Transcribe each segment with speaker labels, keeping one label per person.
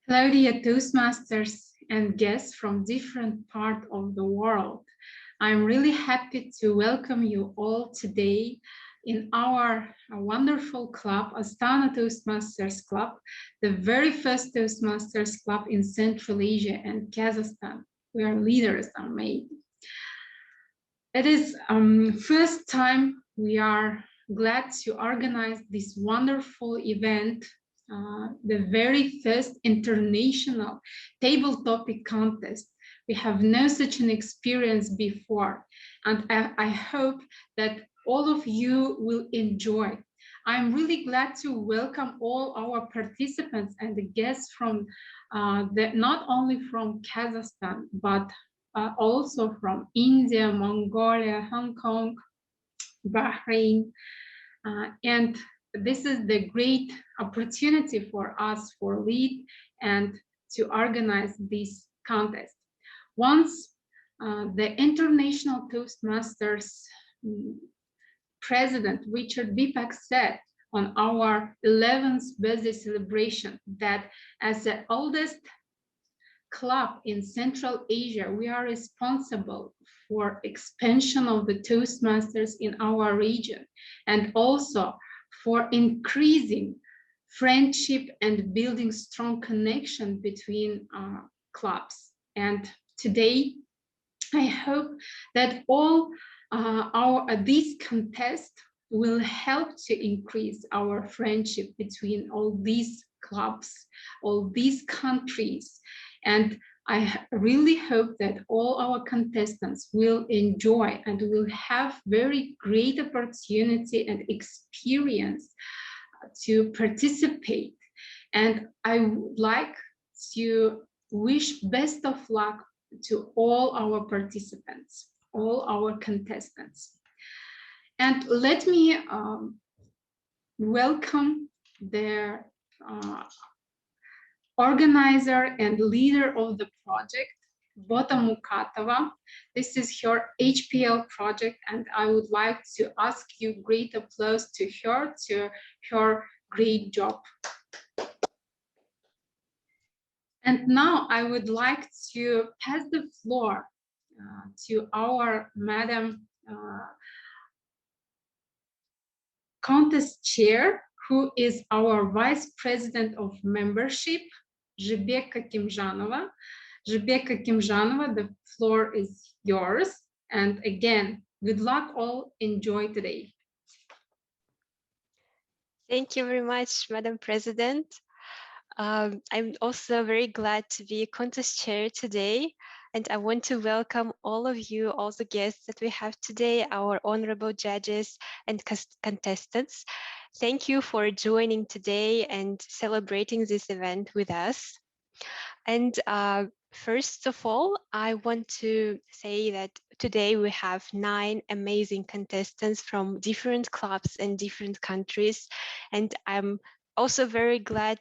Speaker 1: Hello, dear Toastmasters and guests from different parts of the world. I'm really happy to welcome you all today in our wonderful club, Astana Toastmasters Club, the very first Toastmasters Club in Central Asia and Kazakhstan, where leaders are made. It is first time we are glad to organize this wonderful event, the very first international table topic contest. We have no such an experience before, and I hope that all of you will enjoy. I'm really glad to welcome all our participants and the guests from not only from Kazakhstan, but also from India, Mongolia, Hong Kong, Bahrain. And this is the great opportunity for us for lead and to organize this contest. Once the International Toastmasters President Richard Bipak said on our 11th birthday celebration that as the oldest club in Central Asia, we are responsible for expansion of the Toastmasters in our region and also for increasing friendship and building strong connection between clubs. And today, I hope that all these contests will help to increase our friendship between all these clubs, all these countries. And I really hope that all our contestants will enjoy and will have very great opportunity and experience to participate. And I would like to wish best of luck to all our participants, all our contestants. And let me welcome their organizer and leader of the project, Bota Mukatova. This is her HPL project, and I would like to ask you great applause to her great job. And now I would like to pass the floor to our Madam Contest Chair, who is our Vice President of Membership, Zhibeka Kimzhanova. Zhibeka Kimzhanova, the floor is yours. And again, good luck all. Enjoy today.
Speaker 2: Thank you very much, Madam President. I'm also very glad to be a contest chair today. And I want to welcome all of you, all the guests that we have today, our honorable judges and contestants. Thank you for joining today and celebrating this event with us. And first of all, I want to say that today we have 9 amazing contestants from different clubs and different countries. And I'm also very glad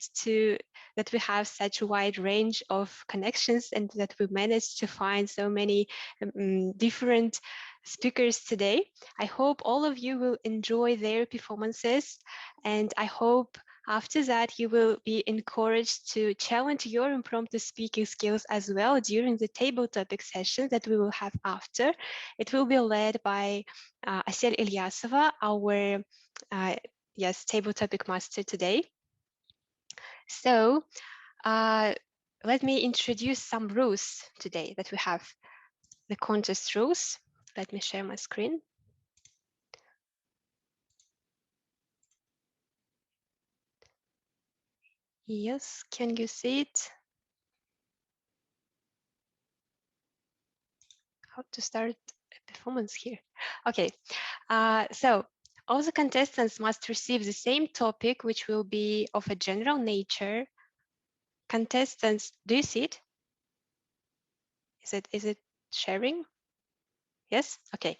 Speaker 2: that we have such a wide range of connections and that we managed to find so many different speakers today. I hope all of you will enjoy their performances, and I hope after that you will be encouraged to challenge your impromptu speaking skills as well during the table topic session that we will have after. It will be led by Asel Ilyasova, our table topic master today. So let me introduce some rules today that we have. The contest rules. Let me share my screen. Yes, can you see it? How to start a performance here? Okay, so all the contestants must receive the same topic, which will be of a general nature. Contestants, do you see it? Is it sharing? Yes, okay.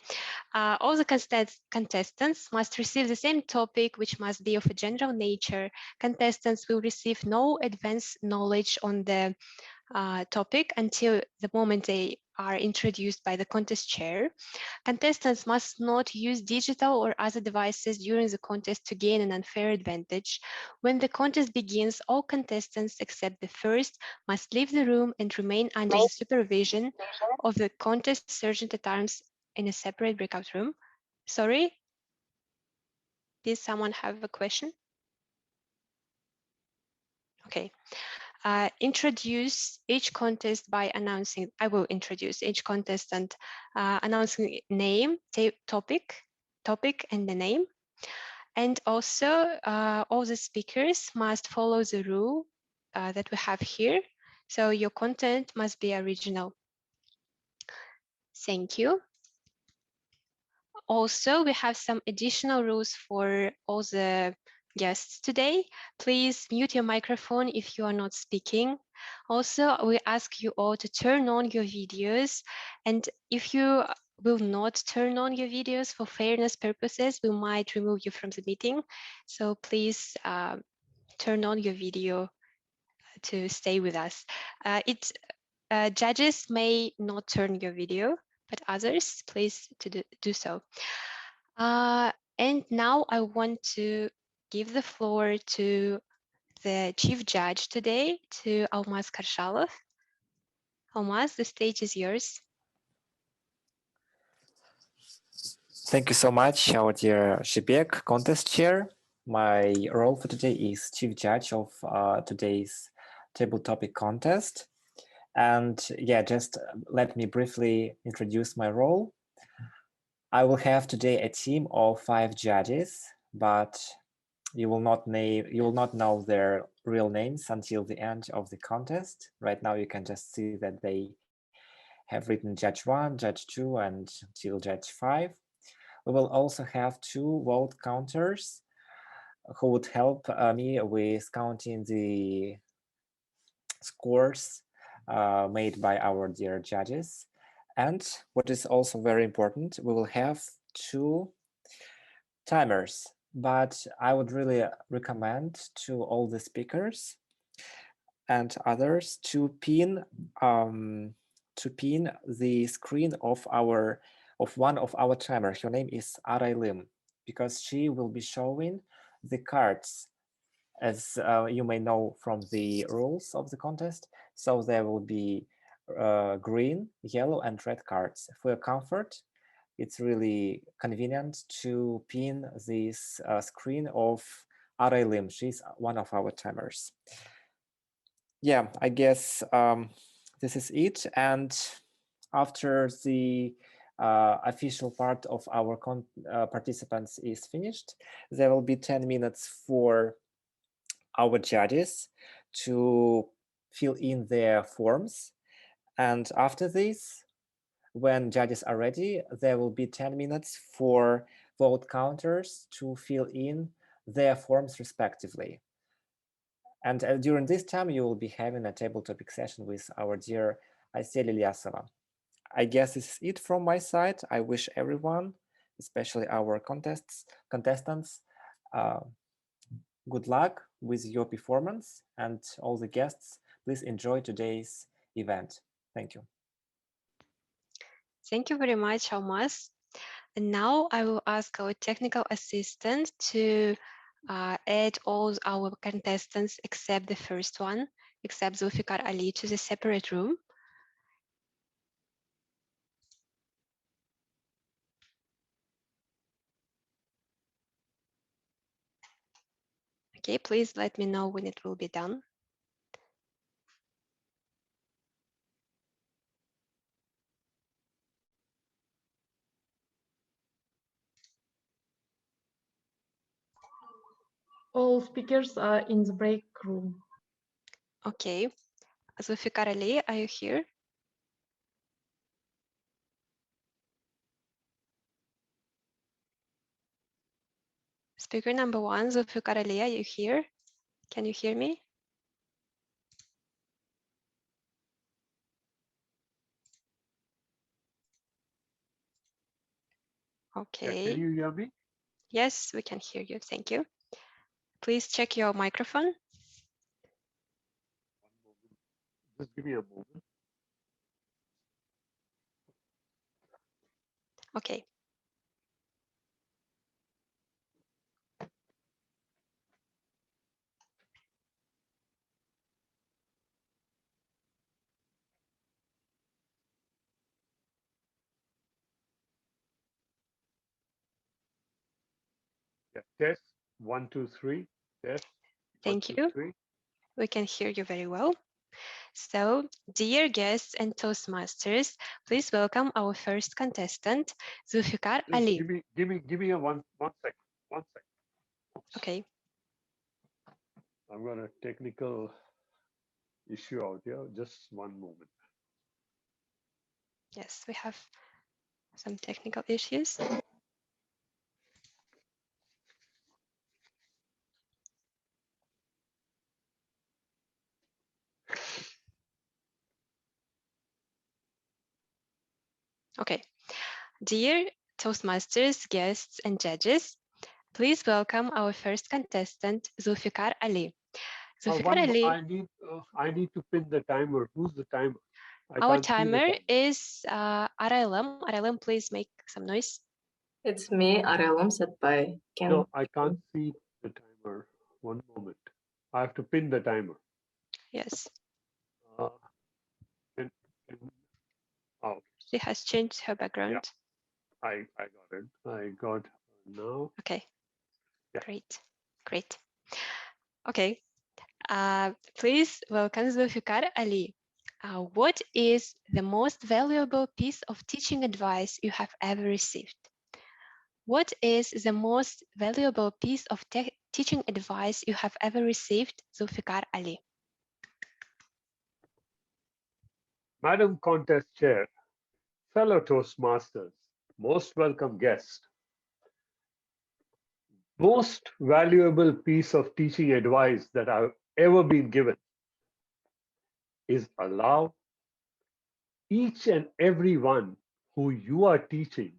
Speaker 2: All the contestants must receive the same topic, which must be of a general nature. Contestants will receive no advanced knowledge on the topic until the moment they are introduced by the contest chair. Contestants must not use digital or other devices during the contest to gain an unfair advantage. When the contest begins, all contestants except the first must leave the room and remain under the supervision of the contest sergeant at arms in a separate breakout room. Sorry, did someone have a question? Okay. Introduce each contest by announcing, I will introduce each contestant, announcing name, topic and the name. And also all the speakers must follow the rule that we have here. So your content must be original. Thank you. Also, we have some additional rules for all the guests today. Please mute your microphone if you are not speaking. Also, we ask you all to turn on your videos. And if you will not turn on your videos for fairness purposes, we might remove you from the meeting. So please turn on your video to stay with us. Judges may not turn your video, but others, please to do so. And now I want to give the floor to the chief judge today, to Almaz Karshalov. Almaz, the stage is yours.
Speaker 3: Thank you so much, our dear Shibek, contest chair. My role for today is chief judge of today's table topic contest. And yeah, just let me briefly introduce my role. I will have today a team of 5 judges, but you will not know their real names until the end of the contest. Right now, you can just see that they have written judge 1, judge 2, and till judge 5. We will also have 2 vote counters who would help me with counting the scores made by our dear judges. And what is also very important, we will have 2 timers, but I would really recommend to all the speakers and others to pin the screen of one of our timers. Her name is Araylim, because she will be showing the cards, as you may know from the rules of the contest. So there will be green, yellow, and red cards. For your comfort, it's really convenient to pin this screen of Araylim. She's one of our timers. Yeah, I guess this is it. And after the official part of our participants is finished, there will be 10 minutes for our judges to fill in their forms. And after this, when judges are ready, there will be 10 minutes for vote counters to fill in their forms respectively. And during this time, you will be having a table topic session with our dear Aysel Ilyasova. I guess this is it from my side. I wish everyone, especially our contestants, good luck with your performance, and all the guests, please enjoy today's event. Thank you.
Speaker 2: Thank you very much, Almaz. And now I will ask our technical assistant to add all our contestants except the first one, except Zulfikar Ali, to the separate room. Okay, please let me know when it will be done.
Speaker 4: All speakers are in the break room.
Speaker 2: Okay, Zulfikar Ali, are you here? Speaker number 1, Zulfikar Ali, are you here? Can you hear me? Okay.
Speaker 5: Can you hear me?
Speaker 2: Yes, we can hear you. Thank you. Please check your microphone.
Speaker 5: Just give me a moment.
Speaker 2: Okay.
Speaker 5: Yeah. Test 1, 2, 3. Test 1,
Speaker 2: Thank
Speaker 5: 2,
Speaker 2: you.
Speaker 5: 3.
Speaker 2: We can hear you very well. So, dear guests and Toastmasters, please welcome our first contestant, Zulfikar
Speaker 5: Just
Speaker 2: Ali.
Speaker 5: give me a one second. 1 second.
Speaker 2: Okay.
Speaker 5: I've got a technical issue out here. Just one moment.
Speaker 2: Yes, we have some technical issues. Okay. Dear Toastmasters, guests, and judges, please welcome our first contestant, Zulfikar Ali. Zulfikar Ali,
Speaker 5: I need to pin the timer. Who's the timer? I
Speaker 2: our
Speaker 5: can't see the
Speaker 2: timer
Speaker 5: timer.
Speaker 2: is Araylam. Araylam, please make some noise.
Speaker 6: It's me, Aralum Satpai.
Speaker 5: No, I can't see the timer. One moment. I have to pin the timer.
Speaker 2: Yes,
Speaker 5: Uh, and, oh,
Speaker 2: she has changed her background.
Speaker 5: I got it. I got now.
Speaker 2: Okay,
Speaker 5: Yeah.
Speaker 2: great, great. Okay, please welcome Zulfikar Ali. What is the most valuable piece of teaching advice you have ever received? What is the most valuable piece of teaching advice you have ever received, Zulfikar Ali?
Speaker 5: Madam Contest Chair, fellow Toastmasters, most welcome guest. Most valuable piece of teaching advice that I've ever been given is allow each and every one who you are teaching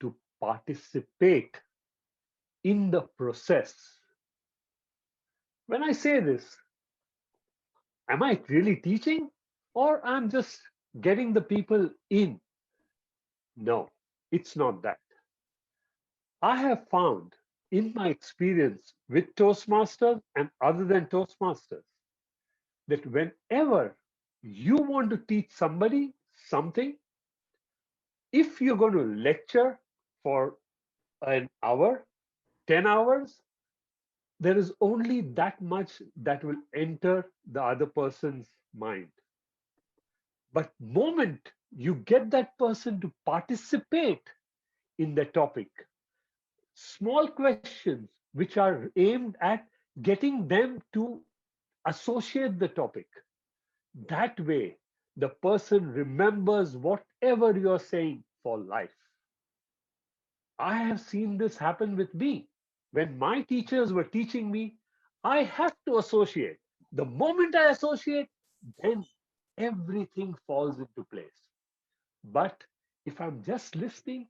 Speaker 5: to participate in the process. When I say this, am I really teaching or I'm just getting the people in? No, it's not that. I have found in my experience with Toastmasters and other than Toastmasters that whenever you want to teach somebody something, if you're going to lecture for an hour, 10 hours, there is only that much that will enter the other person's mind. But moment you get that person to participate in the topic, small questions which are aimed at getting them to associate the topic. That way, the person remembers whatever you're saying for life. I have seen this happen with me. When my teachers were teaching me, I have to associate. The moment I associate, then everything falls into place. But if I'm just listening,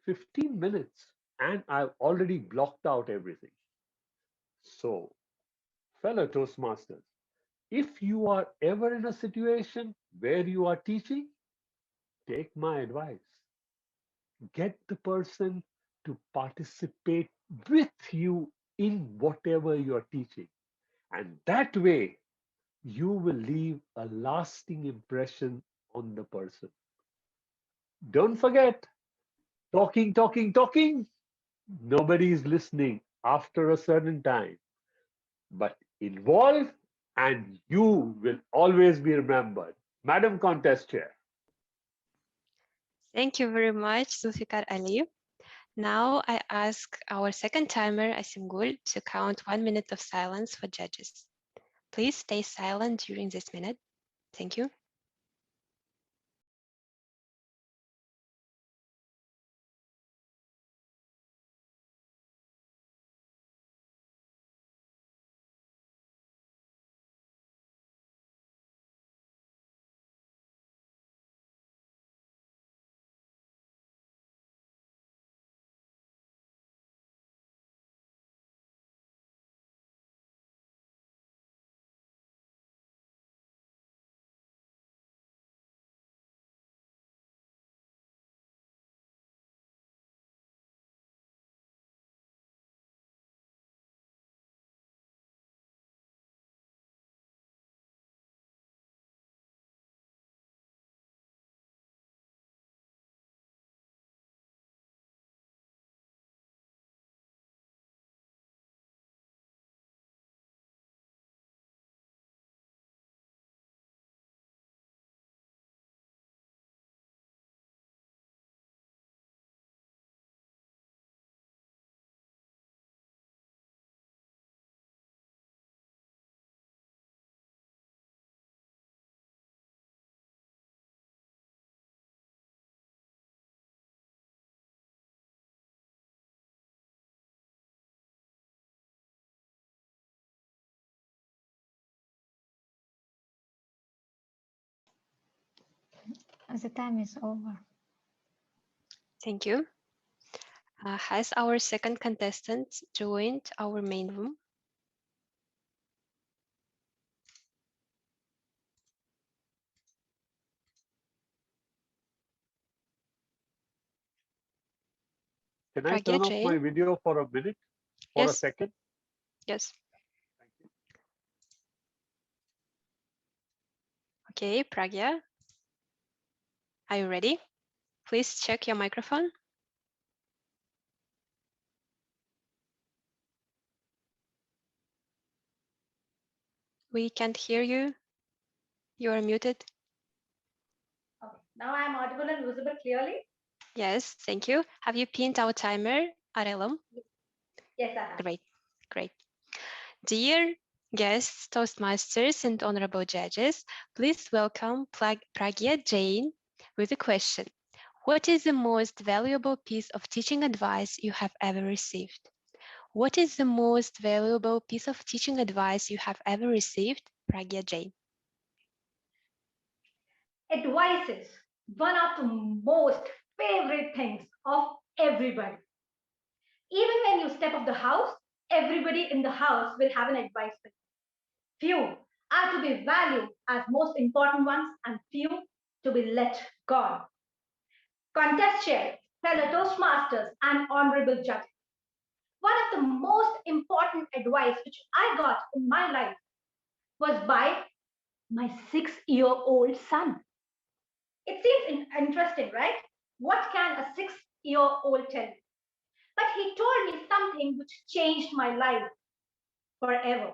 Speaker 5: 15 minutes and I've already blocked out everything. So, fellow Toastmasters, if you are ever in a situation where you are teaching, take my advice. Get the person to participate with you in whatever you're teaching. And that way, you will leave a lasting impression on the person. Don't forget, talking. Nobody is listening after a certain time. But involve and you will always be remembered. Madam Contest Chair.
Speaker 2: Thank you very much, Zulfikar Ali. Now I ask our second timer, Asimgul, to count 1 minute of silence for judges. Please stay silent during this minute. Thank you.
Speaker 7: The time is over.
Speaker 2: Thank you. Has our second contestant joined our main room?
Speaker 5: Can I
Speaker 2: Pragya
Speaker 5: turn off my
Speaker 2: Jain?
Speaker 5: video for a minute, for a
Speaker 2: Yes.
Speaker 5: second?
Speaker 2: Yes.
Speaker 5: Thank you.
Speaker 2: Okay, Pragya, are you ready? Please check your microphone. We can't hear you. You are muted.
Speaker 8: Okay. Now I am audible and visible clearly?
Speaker 2: Yes, thank you. Have you pinned our timer, Arelum?
Speaker 8: Yes, I have.
Speaker 2: Great, great. Dear guests, Toastmasters, and honorable judges, please welcome Pragya Jain with a question. What is the most valuable piece of teaching advice you have ever received? What is the most valuable piece of teaching advice you have ever received, Pragya Jain?
Speaker 8: Advice is one of the most favorite things of everybody. Even when you step off the house, everybody in the house will have an advice for you. Few are to be valued as most important ones and few to be let go. Contest chair, fellow Toastmasters, and honorable judges. One of the most important advice which I got in my life was by my 6-year-old son. It seems interesting, right? What can a 6-year-old tell you? But he told me something which changed my life forever.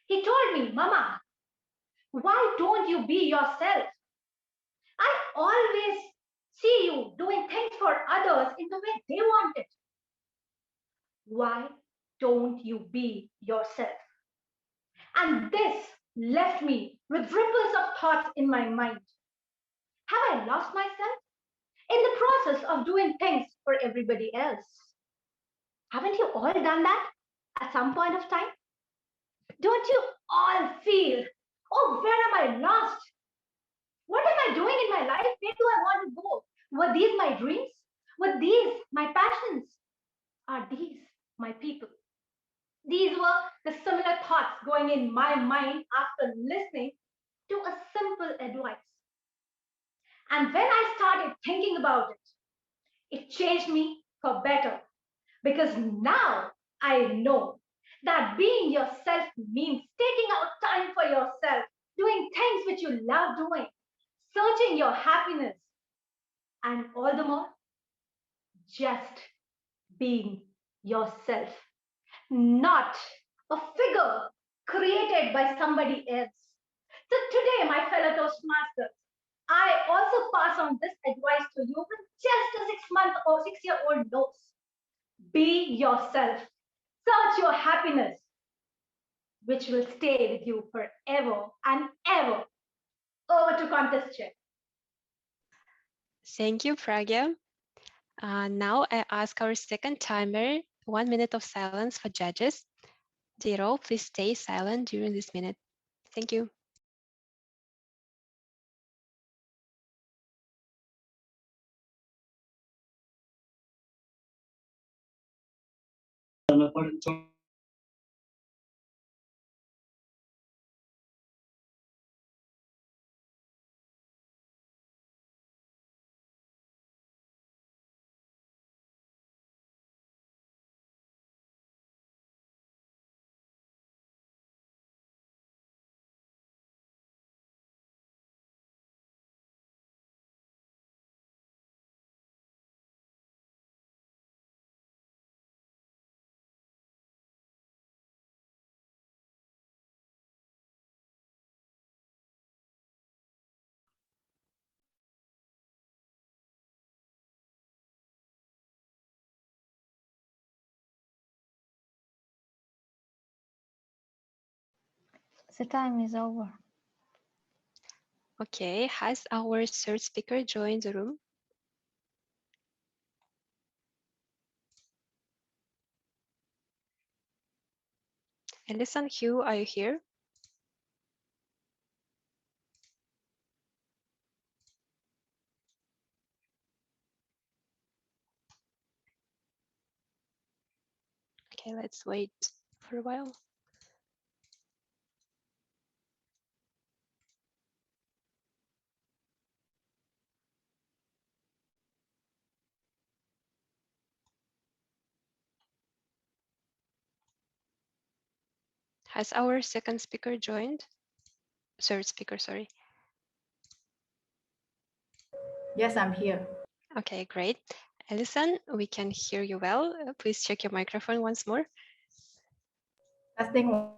Speaker 8: He told me, Mama, why don't you be yourself? I always see you doing things for others in the way they want it. Why don't you be yourself? And this left me with ripples of thoughts in my mind. Have I lost myself in the process of doing things for everybody else? Haven't you all done that at some point of time? Don't you all feel, oh, where am I lost? What am I doing in my life? Where do I want to go? Were these my dreams? Were these my passions? Are these my people? These were the similar thoughts going in my mind after listening to a simple advice. And when I started thinking about it, it changed me for better. Because now I know that being yourself means taking out time for yourself, doing things which you love doing, searching your happiness, and all the more, just being yourself, not a figure created by somebody else. So today, my fellow Toastmasters, I also pass on this advice to you with just a 6-month or 6-year-old knows. Be yourself. Search your happiness, which will stay with you forever and ever. Over to contest chair.
Speaker 2: Thank you, Pragya. Now I ask our second timer, 1 minute of silence for judges. Dear all, please stay silent during this minute. Thank you.
Speaker 7: The time is over.
Speaker 2: Okay, has our third speaker joined the room? Elisa Hugh, are you here? Okay, let's wait for a while. Has our second speaker joined? Third speaker, sorry.
Speaker 6: Yes, I'm here.
Speaker 2: Okay, great. Alison, we can hear you well. Please check your microphone once more.
Speaker 6: Testing.
Speaker 2: I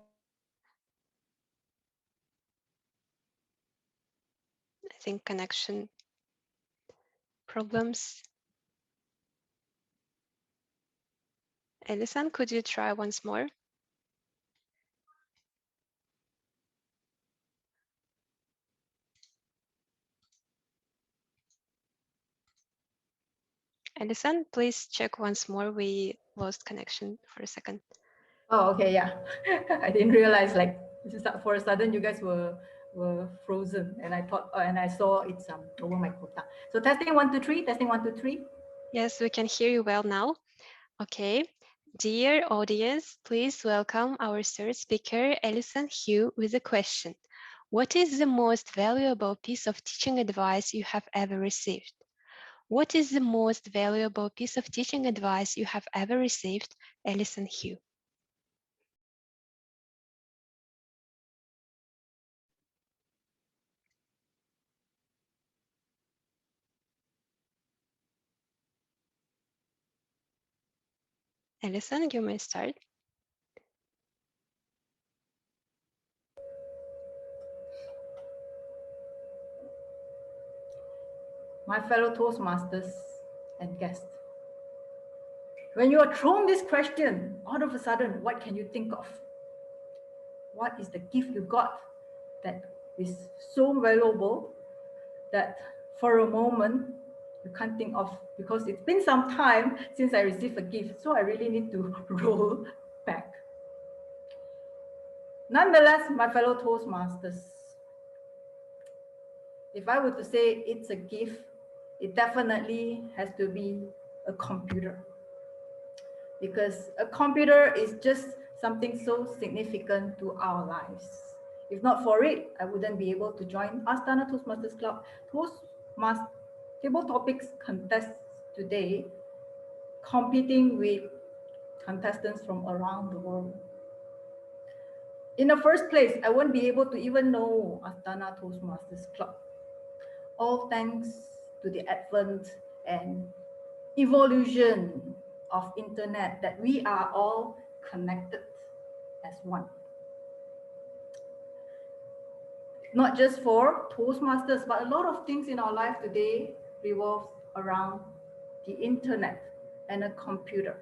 Speaker 2: think connection problems. Alison, could you try once more? Alison, please check once more. We lost connection for a second.
Speaker 6: Oh, okay, yeah. I didn't realize like for a sudden you guys were frozen, and I thought and I saw it's over my quota. So testing 1 2 3. Testing 1 2 3.
Speaker 2: Yes, we can hear you well now. Okay. Dear audience, please welcome our third speaker, Alison Hugh, with a question. What is the most valuable piece of teaching advice you have ever received? What is the most valuable piece of teaching advice you have ever received, Alison Hugh? Alison, you may start.
Speaker 6: My fellow Toastmasters and guests, when you are thrown this question, all of a sudden, what can you think of? What is the gift you got that is so valuable that for a moment you can't think of, because it's been some time since I received a gift, so I really need to roll back. Nonetheless, my fellow Toastmasters, if I were to say it's a gift, it definitely has to be a computer, because a computer is just something so significant to our lives. If not for it, I wouldn't be able to join Astana Toastmasters Club Toastmasters Table Topics contest today, competing with contestants from around the world. In the first place, I won't be able to even know Astana Toastmasters Club. All thanks to the advent and evolution of internet, that we are all connected as one. Not just for Toastmasters, but a lot of things in our life today revolves around the internet and a computer.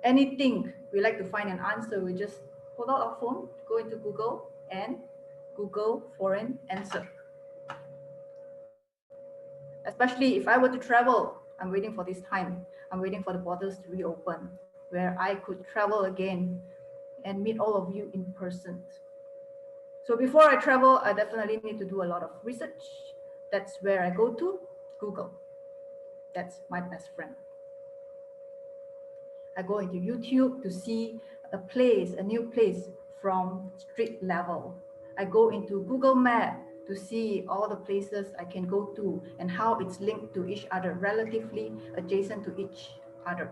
Speaker 6: Anything we like to find an answer, we just pull out our phone, go into Google, and Google for an answer. Especially if I were to travel, I'm waiting for this time. I'm waiting for the borders to reopen, where I could travel again and meet all of you in person. So before I travel, I definitely need to do a lot of research. That's where I go to, Google. That's my best friend. I go into YouTube to see a new place from street level. I go into Google Map to see all the places I can go to and how it's linked to each other, relatively adjacent to each other.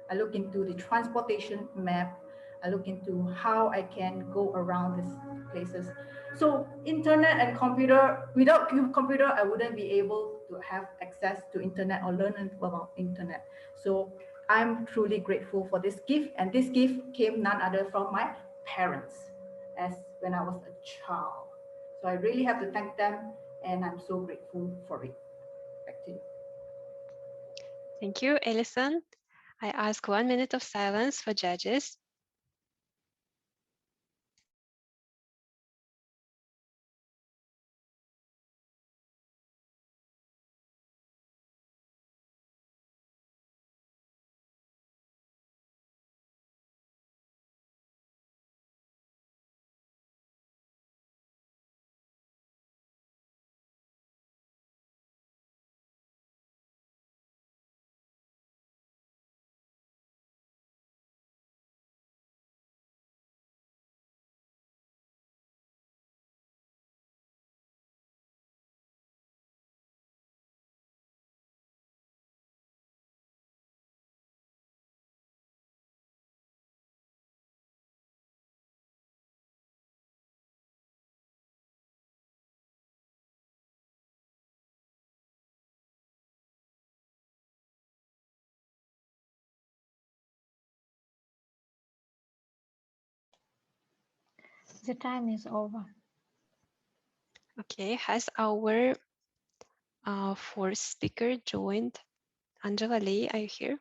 Speaker 6: I look into the transportation map. I look into how I can go around these places. So internet and computer, without computer, I wouldn't be able to have access to internet or learn about internet. So I'm truly grateful for this gift, and this gift came none other from my parents as when I was a child. So I really have to thank them, and I'm so grateful for it. Back to you.
Speaker 2: Thank you, Alison. I ask 1 minute of silence for judges.
Speaker 7: The time is over.
Speaker 2: Okay, has our fourth speaker joined? Angela Lee, are you here?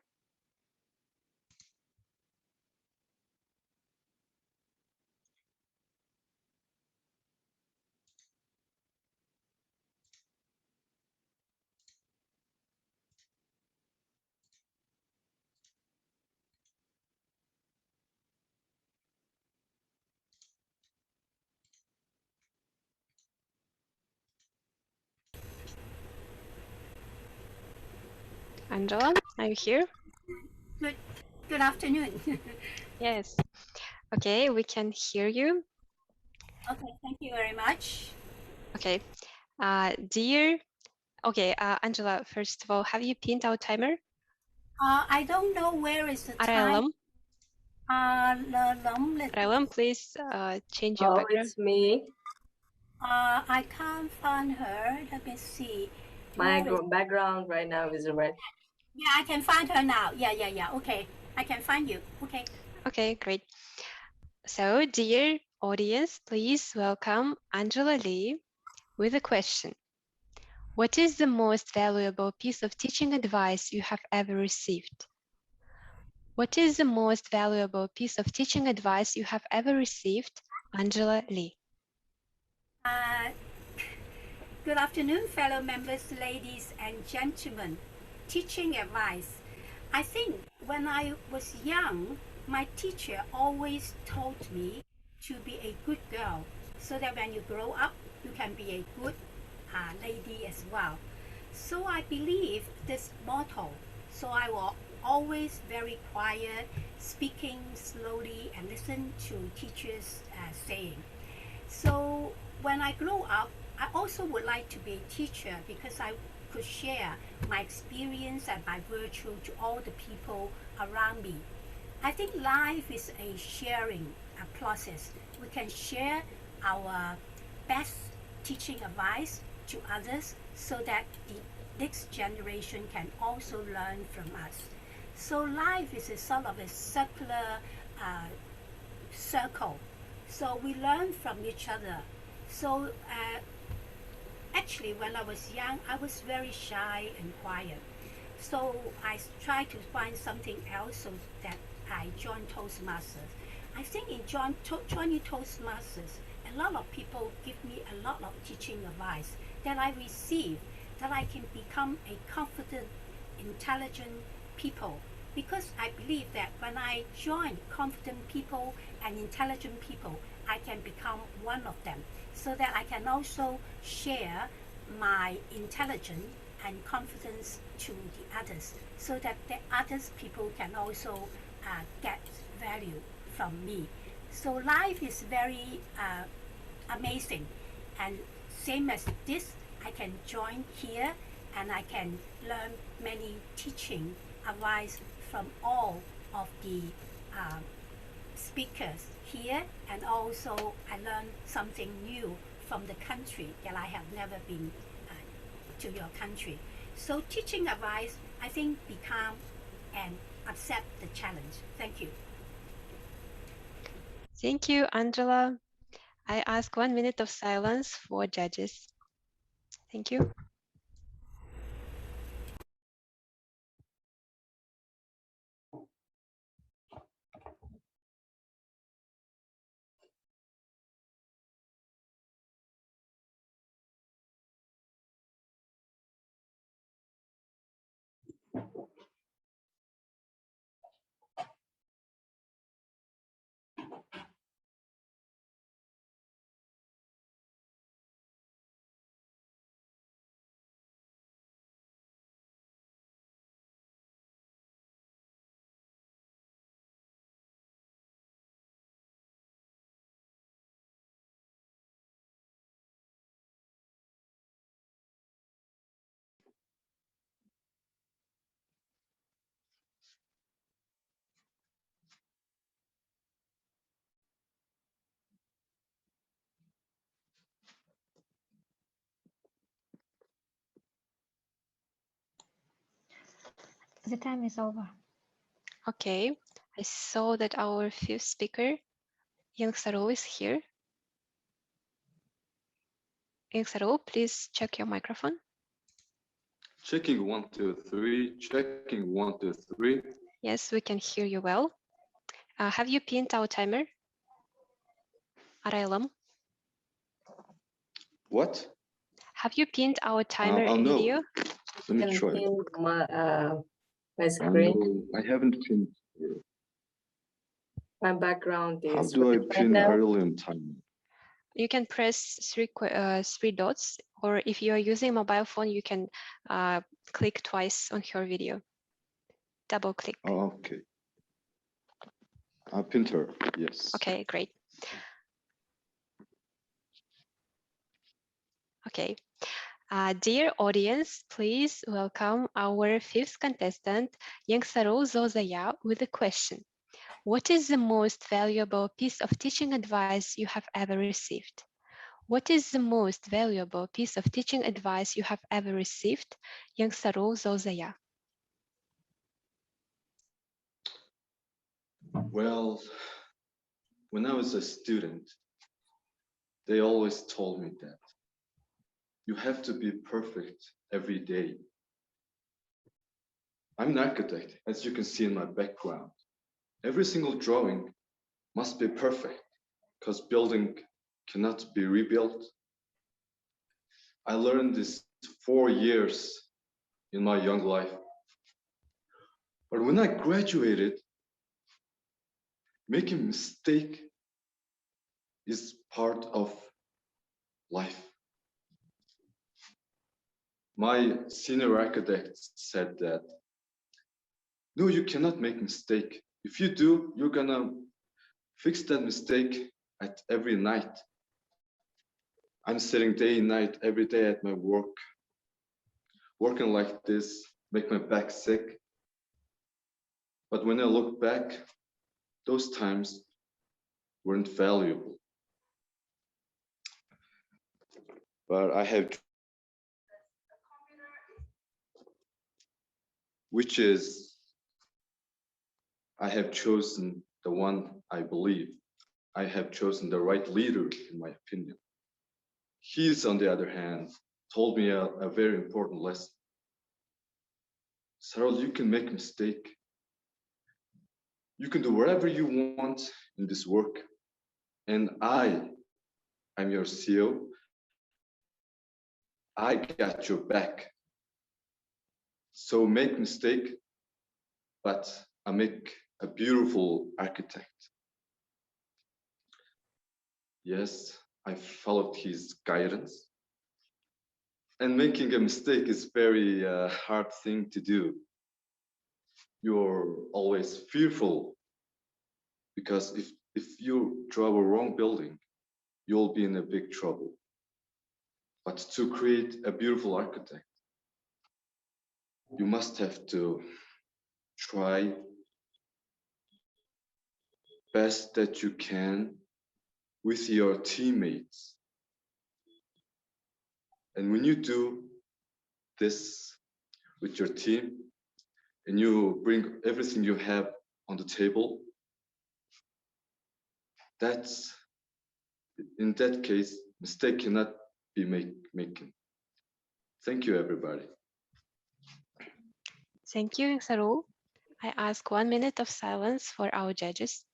Speaker 2: Angela, are you here?
Speaker 9: Good afternoon.
Speaker 2: Yes. Okay, we can hear you.
Speaker 9: Okay, thank you very much.
Speaker 2: Okay. Angela, first of all, have you pinned our timer?
Speaker 9: I don't know where is the time.
Speaker 2: Raylam, please change your background.
Speaker 10: It's me.
Speaker 9: I can't find her. Let me see.
Speaker 10: My background right now is red.
Speaker 9: Yeah, I can find her now. Yeah. Okay, I can find you. Okay.
Speaker 2: Okay, great. So, dear audience, please welcome Angela Lee with a question. What is the most valuable piece of teaching advice you have ever received? What is the most valuable piece of teaching advice you have ever received, Angela Lee?
Speaker 9: Good afternoon, fellow members, ladies and gentlemen. Teaching advice. I think when I was young, my teacher always told me to be a good girl so that when you grow up, you can be a good lady as well. So I believe this motto. So I was always very quiet, speaking slowly and listen to teachers saying. So when I grow up, I also would like to be a teacher because I could share my experience and my virtue to all the people around me. I think life is a sharing process. We can share our best teaching advice to others so that the next generation can also learn from us. So life is a sort of a circular circle. So we learn from each other. So actually, when I was young, I was very shy and quiet. So I tried to find something else so that I joined Toastmasters. I think in joining Toastmasters, a lot of people give me a lot of teaching advice that I receive, that I can become a confident, intelligent people. Because I believe that when I join confident people and intelligent people, I can become one of them, so that I can also share my intelligence and confidence to the others, so that the others people can also get value from me. So life is very amazing, and same as this, I can join here and I can learn many teaching advice from all of the speakers here, and also I learned something new from the country that I have never been to your country. So teaching advice, I think, become and accept the challenge. Thank you.
Speaker 2: Thank you, Angela. I ask 1 minute of silence for judges. Thank you.
Speaker 7: The time is over.
Speaker 2: Okay, I saw that our fifth speaker, Young Saro, is here. Sarika, please check your microphone.
Speaker 11: Checking 1, 2, 3. Checking 1, 2, 3.
Speaker 2: Yes, we can hear you well. Have you pinned our timer? Araylam?
Speaker 11: What?
Speaker 2: Have you pinned our timer
Speaker 11: Oh, no.
Speaker 2: video?
Speaker 11: Let me try.
Speaker 10: My screen.
Speaker 11: No, I haven't pinned.
Speaker 10: My background is.
Speaker 11: How do I pin Araylam timer?
Speaker 2: You can press three dots, or if you are using a mobile phone, you can click twice on her video. Double click.
Speaker 11: Oh, okay. I pinned her, yes.
Speaker 2: Okay, great. Okay. Dear audience, please welcome our fifth contestant, Sarika Chowdhury, with a question. What is the most valuable piece of teaching advice you have ever received? What is the most valuable piece of teaching advice you have ever received, Sarika Chowdhury?
Speaker 11: Well, when I was a student, they always told me that you have to be perfect every day. I'm an architect, as you can see in my background. Every single drawing must be perfect because building cannot be rebuilt. I learned this 4 years in my young life. But when I graduated, making a mistake is part of life. My senior architect said that, no, you cannot make a mistake. If you do, you're gonna fix that mistake at every night. I'm sitting day and night every day at my work, working like this, make my back sick. But when I look back, those times weren't valuable. But I have, which is, I have chosen the one I believe. I have chosen the right leader, in my opinion. He's, on the other hand, told me a very important lesson. Sarika, you can make a mistake. You can do whatever you want in this work. And I'm your CEO. I got your back. So make mistake, but I make a beautiful architect. Yes, I followed his guidance. And making a mistake is very hard thing to do. You're always fearful because if you draw a wrong building, you'll be in a big trouble. But to create a beautiful architect, you must have to try best that you can with your teammates. And when you do this with your team and you bring everything you have on the table, in that case, mistake cannot be making. Thank you, everybody.
Speaker 2: Thank you, Sarika. I ask 1 minute of silence for our judges.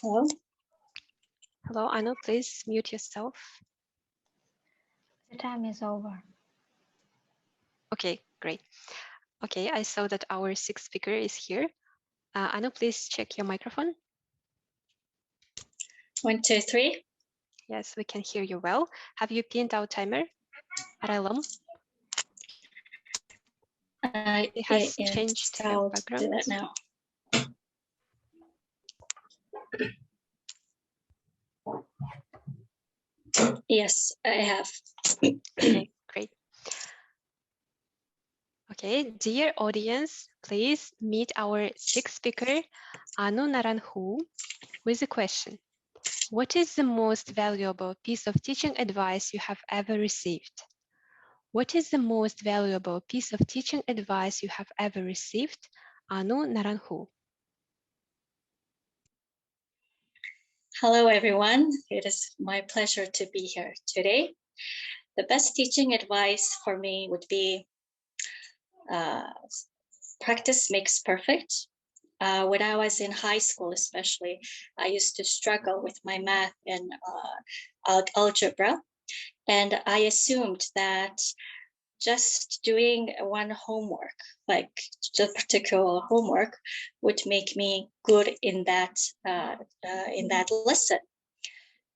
Speaker 12: Hello?
Speaker 2: Hello, Anna, please mute yourself.
Speaker 7: The time is over.
Speaker 2: Okay, great. Okay, I saw that our sixth speaker is here. Anu, please check your microphone.
Speaker 12: 1, 2, 3.
Speaker 2: Yes, we can hear you well. Have you pinned our timer, Aralom? It has changed her
Speaker 12: I'll
Speaker 2: background.
Speaker 12: do that now. Yes, I have.
Speaker 2: Okay, great. Okay, dear audience, please meet our sixth speaker, Anu Narayan, with a question. What is the most valuable piece of teaching advice you have ever received? What is the most valuable piece of teaching advice you have ever received? Anu Narayan.
Speaker 12: Hello, everyone. It is my pleasure to be here today. The best teaching advice for me would be practice makes perfect. When I was in high school, especially, I used to struggle with my math and algebra. And I assumed that just doing one homework, like the particular homework, would make me good in that lesson.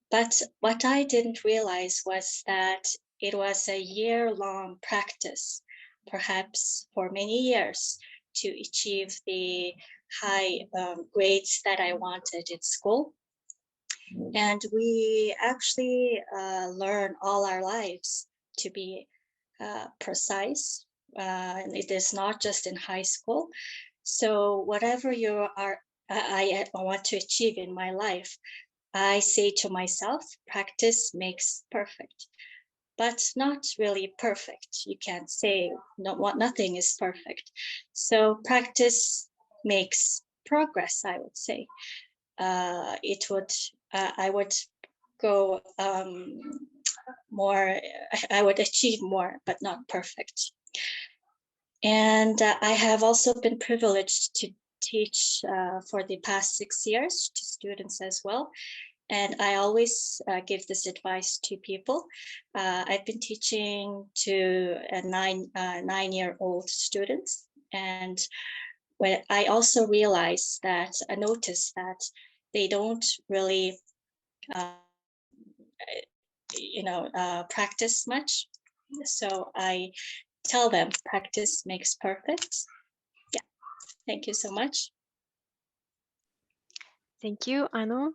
Speaker 12: But what I didn't realize was that it was a year-long practice, perhaps for many years, to achieve the high grades that I wanted in school. And we actually learn all our lives to be precise. And it is not just in high school. So whatever I want to achieve in my life, I say to myself, practice makes perfect, but not really perfect. You can't say nothing is perfect. So practice makes progress, I would say. I would go more, I would achieve more, but not perfect. And I have also been privileged to teach for the past 6 years to students as well. And I always give this advice to people. I've been teaching to 9-year-old students. And when I also realized that, I noticed that they don't really, practice much. So I tell them practice makes perfect. Yeah, thank you so much.
Speaker 2: Thank you, Anu.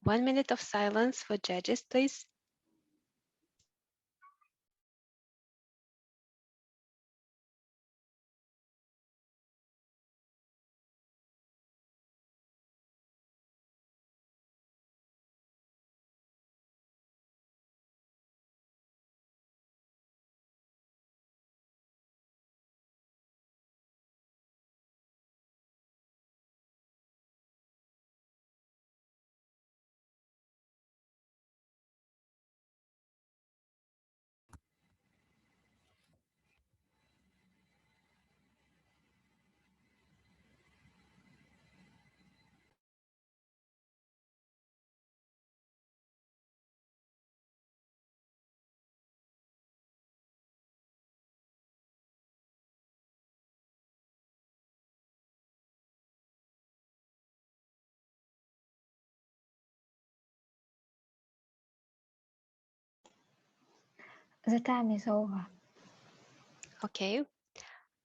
Speaker 2: 1 minute of silence for judges, please.
Speaker 7: The time is over.
Speaker 2: Okay.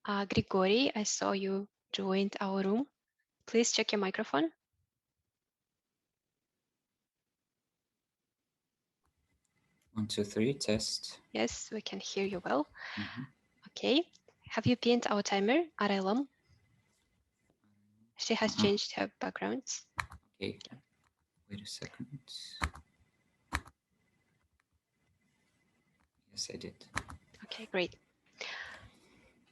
Speaker 2: Gregory, I saw you joined our room. Please check your microphone.
Speaker 13: 1, 2, 3, test.
Speaker 2: Yes, we can hear you well.
Speaker 13: Mm-hmm.
Speaker 2: Okay. Have you pinned our timer, Aralom? She has changed her background.
Speaker 13: Okay. Wait a second. Yes, I did.
Speaker 2: Okay, great.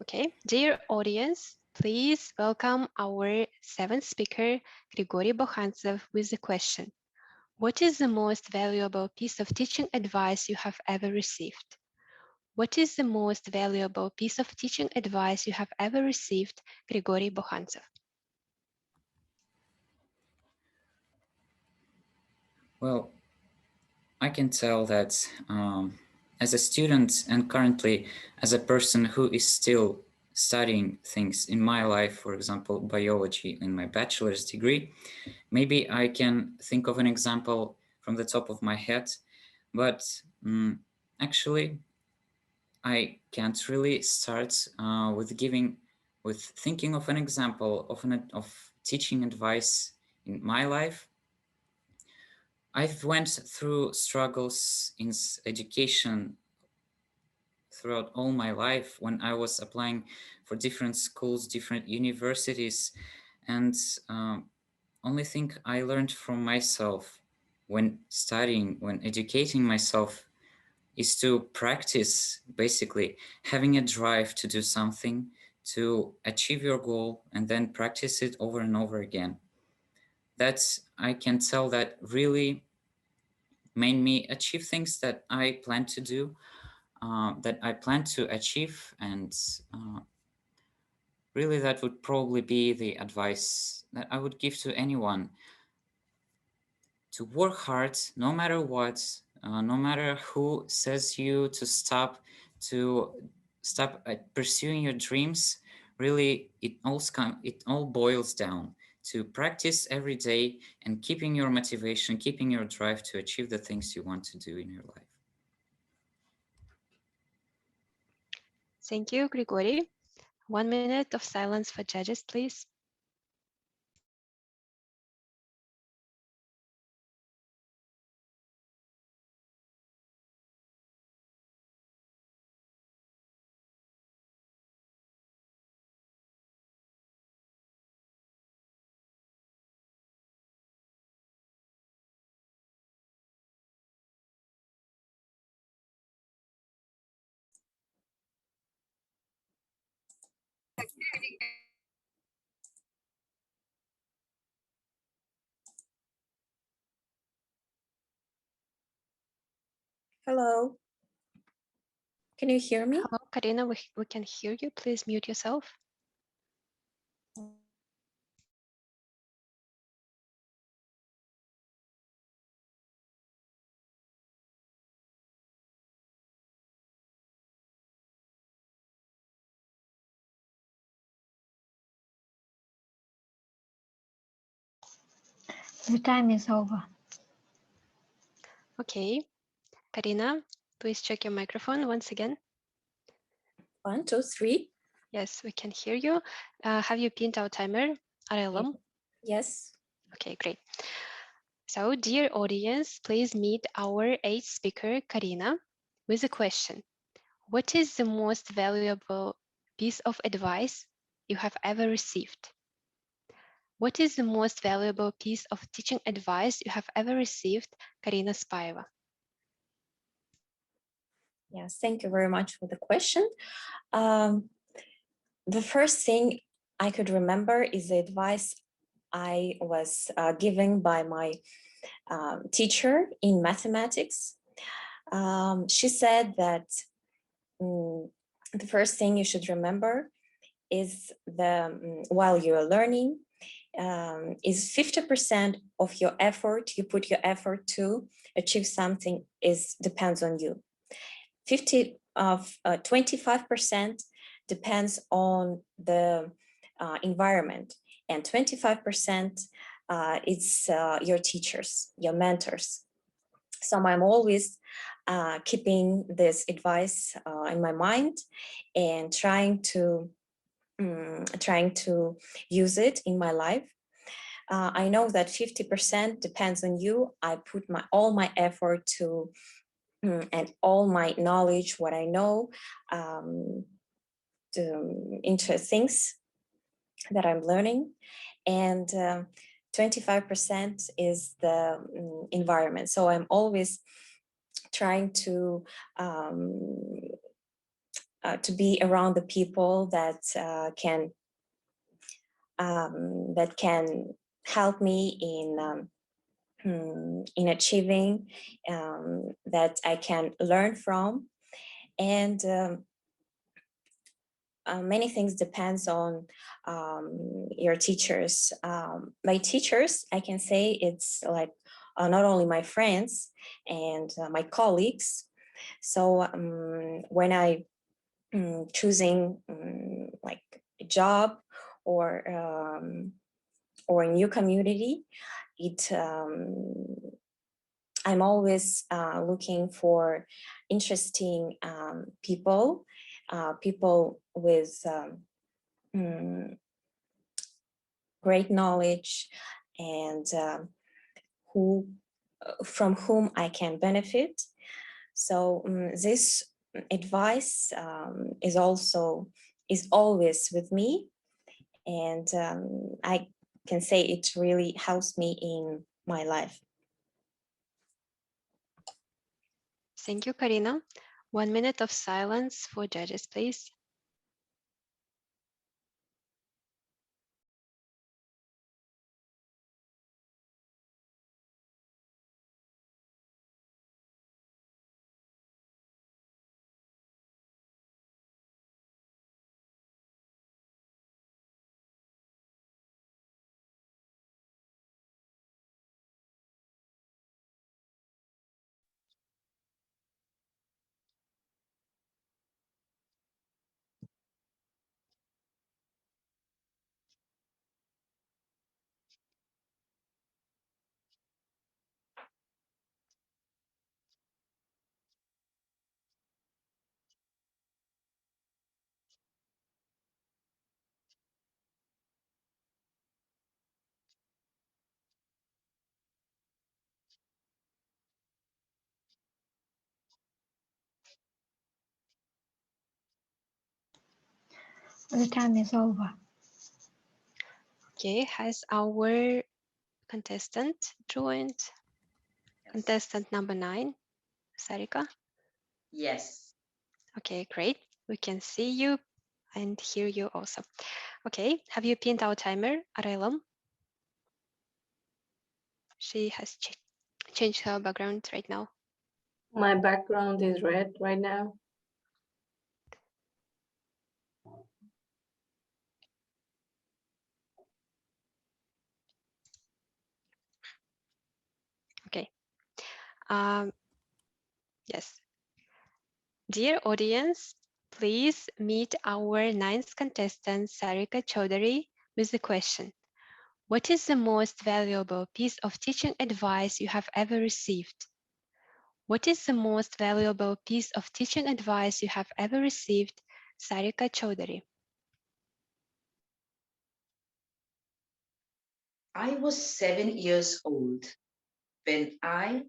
Speaker 2: Okay, dear audience, please welcome our seventh speaker, Gregory Bohansev, with the question. What is the most valuable piece of teaching advice you have ever received? What is the most valuable piece of teaching advice you have ever received, Gregory Bohansev?
Speaker 13: Well, I can tell that as a student and currently as a person who is still studying things in my life, for example, biology in my bachelor's degree, maybe I can think of an example from the top of my head, but actually I can't really start with thinking of an example of teaching advice in my life. I've went through struggles in education throughout all my life when I was applying for different schools, different universities, and only thing I learned from myself when studying, when educating myself, is to practice, basically having a drive to do something, to achieve your goal, and then practice it over and over again. That's, I can tell, that really made me achieve things that I plan to do, that I plan to achieve, and really that would probably be the advice that I would give to anyone: to work hard no matter what, no matter who says you to stop pursuing your dreams. Really, it all boils down to practice every day and keeping your motivation, keeping your drive to achieve the things you want to do in your life.
Speaker 2: Thank you, Grigory. 1 minute of silence for judges, please.
Speaker 14: Hello. Can you hear me?
Speaker 2: Hello, Karina, we can hear you. Please mute yourself.
Speaker 7: The time is over.
Speaker 2: Okay. Karina, please check your microphone once again.
Speaker 14: 1, 2, 3.
Speaker 2: Yes, we can hear you. Have you pinned our timer, RLM?
Speaker 14: Yes.
Speaker 2: Okay, great. So, dear audience, please meet our 8th speaker, Karina, with a question. What is the most valuable piece of advice you have ever received? What is the most valuable piece of teaching advice you have ever received, Karina Spaeva?
Speaker 14: Yes, thank you very much for the question. The first thing I could remember is the advice I was given by my teacher in mathematics. She said that the first thing you should remember is while you're learning, is 50% of your effort, you put your effort to achieve something depends on you. 25% depends on the environment, and 25% it's your teachers, your mentors. So I'm always keeping this advice in my mind and trying to use it in my life. I know that 50% depends on you. I put all my effort to and all my knowledge, what I know, into things that I'm learning, and 25% is the environment. So I'm always trying to be around the people that can help me in achieving, that I can learn from, and many things depends on your teachers. My teachers, I can say it's like not only my friends and my colleagues, So when I choosing like a job or a new community, I'm always looking for interesting people, people with great knowledge and from whom I can benefit. So this advice is always with me, and I can say it really helps me in my life.
Speaker 2: Thank you, Karina. 1 minute of silence for judges, please.
Speaker 7: The time is over.
Speaker 2: Okay, has our contestant joined? Yes. Contestant number 9, Sarika?
Speaker 15: Yes.
Speaker 2: Okay, great. We can see you and hear you also. Okay, have you pinned our timer, Araylam? She has changed her background right now.
Speaker 10: My background is red right now.
Speaker 2: Okay. Yes. Dear audience, please meet our 9th contestant, Sarika Chowdhury, with the question: what is the most valuable piece of teaching advice you have ever received? What is the most valuable piece of teaching advice you have ever received, Sarika Chowdhury?
Speaker 15: I was 7 years old when I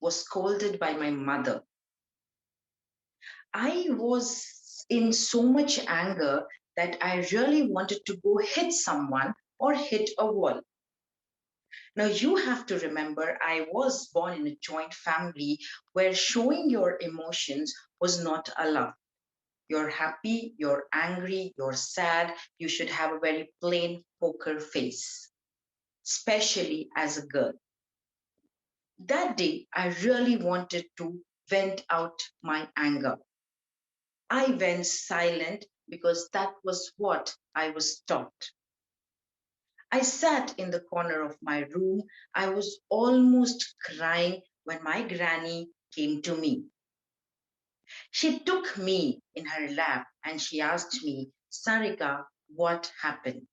Speaker 15: was scolded by my mother. I was in so much anger that I really wanted to go hit someone or hit a wall. Now, you have to remember, I was born in a joint family where showing your emotions was not allowed. You're happy, you're angry, you're sad, you should have a very plain poker face, especially as a girl. That day, I really wanted to vent out my anger. I went silent because that was what I was taught. I sat in the corner of my room. I was almost crying when my granny came to me. She took me in her lap and she asked me, Sarika, what happened?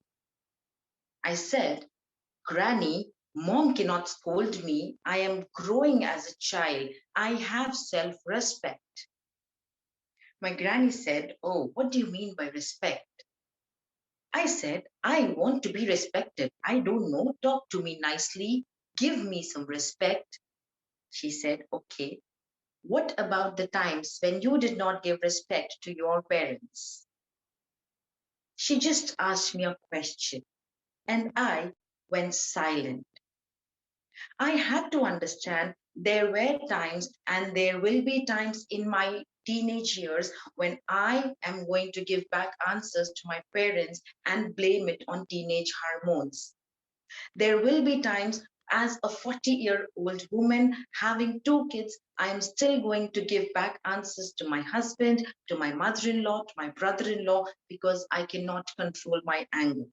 Speaker 15: I said, Granny, Mom cannot scold me. I am growing as a child. I have self-respect. My granny said, oh, what do you mean by respect? I said, I want to be respected. I don't know. Talk to me nicely. Give me some respect. She said, okay. What about the times when you did not give respect to your parents? She just asked me a question and I went silent. I had to understand there were times and there will be times in my teenage years when I am going to give back answers to my parents and blame it on teenage hormones. There will be times as a 40-year-old woman having 2 kids, I am still going to give back answers to my husband, to my mother-in-law, to my brother-in-law, because I cannot control my anger.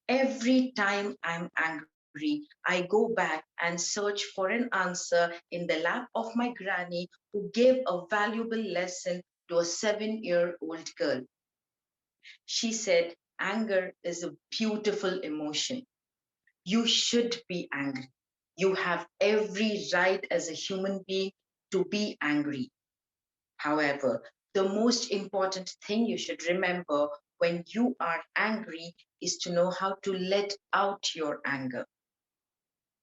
Speaker 15: Every time I'm angry, angry, I go back and search for an answer in the lap of my granny who gave a valuable lesson to a 7-year-old girl. She said, anger is a beautiful emotion. You should be angry. You have every right as a human being to be angry. However, the most important thing you should remember when you are angry is to know how to let out your anger.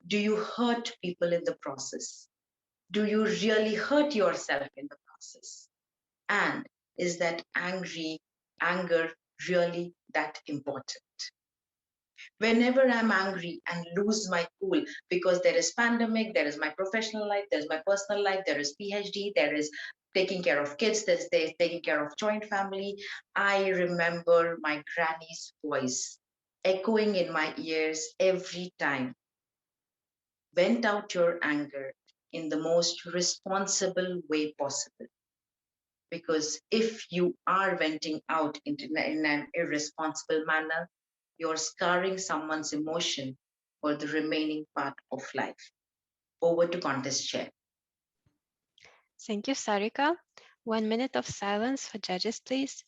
Speaker 15: Do you hurt people in the process? Do you really hurt yourself in the process? And is that anger really that important? Whenever I'm angry and lose my cool because there is pandemic, there is my professional life, there's my personal life, there is PhD, there is taking care of kids, there's taking care of joint family, I remember my granny's voice echoing in my ears every time. Vent out your anger in the most responsible way possible. Because if you are venting out in an irresponsible manner, you're scarring someone's emotion for the remaining part of life. Over to contest chair.
Speaker 2: Thank you, Sarika. 1 minute of silence for judges, please.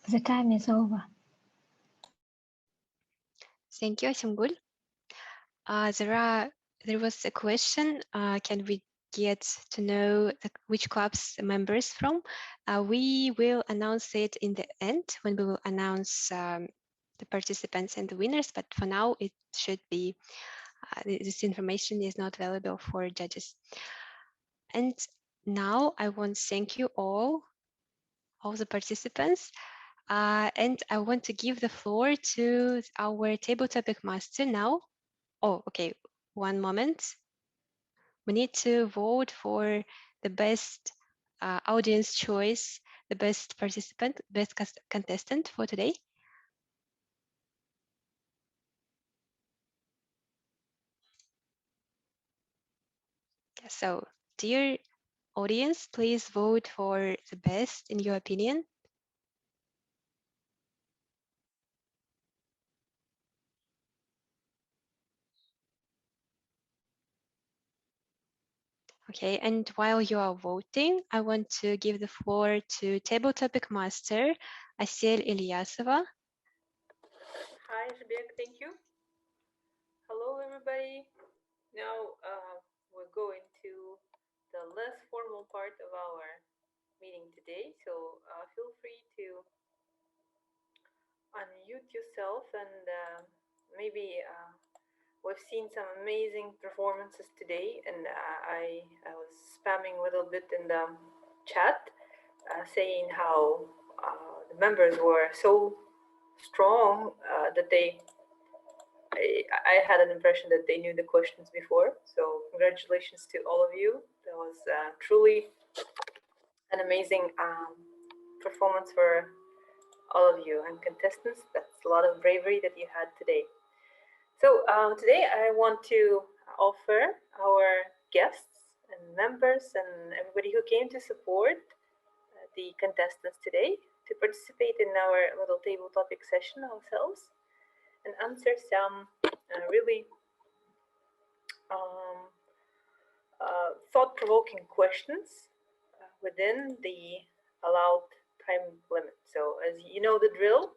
Speaker 7: The time is over.
Speaker 2: Thank you, Asimgul. There was a question. Can we get to know which clubs the members from? We will announce it in the end when we will announce the participants and the winners. But for now, it should be this information is not available for judges. And now I want to thank you all the participants. And I want to give the floor to our table topic master now. Oh, okay, one moment. We need to vote for the best audience choice, the best participant, best contestant for today. So, dear audience, please vote for the best in your opinion. Okay, and while you are voting, I want to give the floor to table topic master, Asel Ilyasova.
Speaker 16: Hi, Zbek, thank you. Hello, everybody. Now we're going to the less formal part of our meeting today, so feel free to unmute yourself and maybe we've seen some amazing performances today, and I was spamming a little bit in the chat saying how the members were so strong that I had an impression that they knew the questions before. So congratulations to all of you. That was truly an amazing performance for all of you and contestants. That's a lot of bravery that you had today. So today I want to offer our guests and members and everybody who came to support the contestants today to participate in our little table topic session ourselves and answer some really thought-provoking questions within the allowed time limit. So as you know the drill,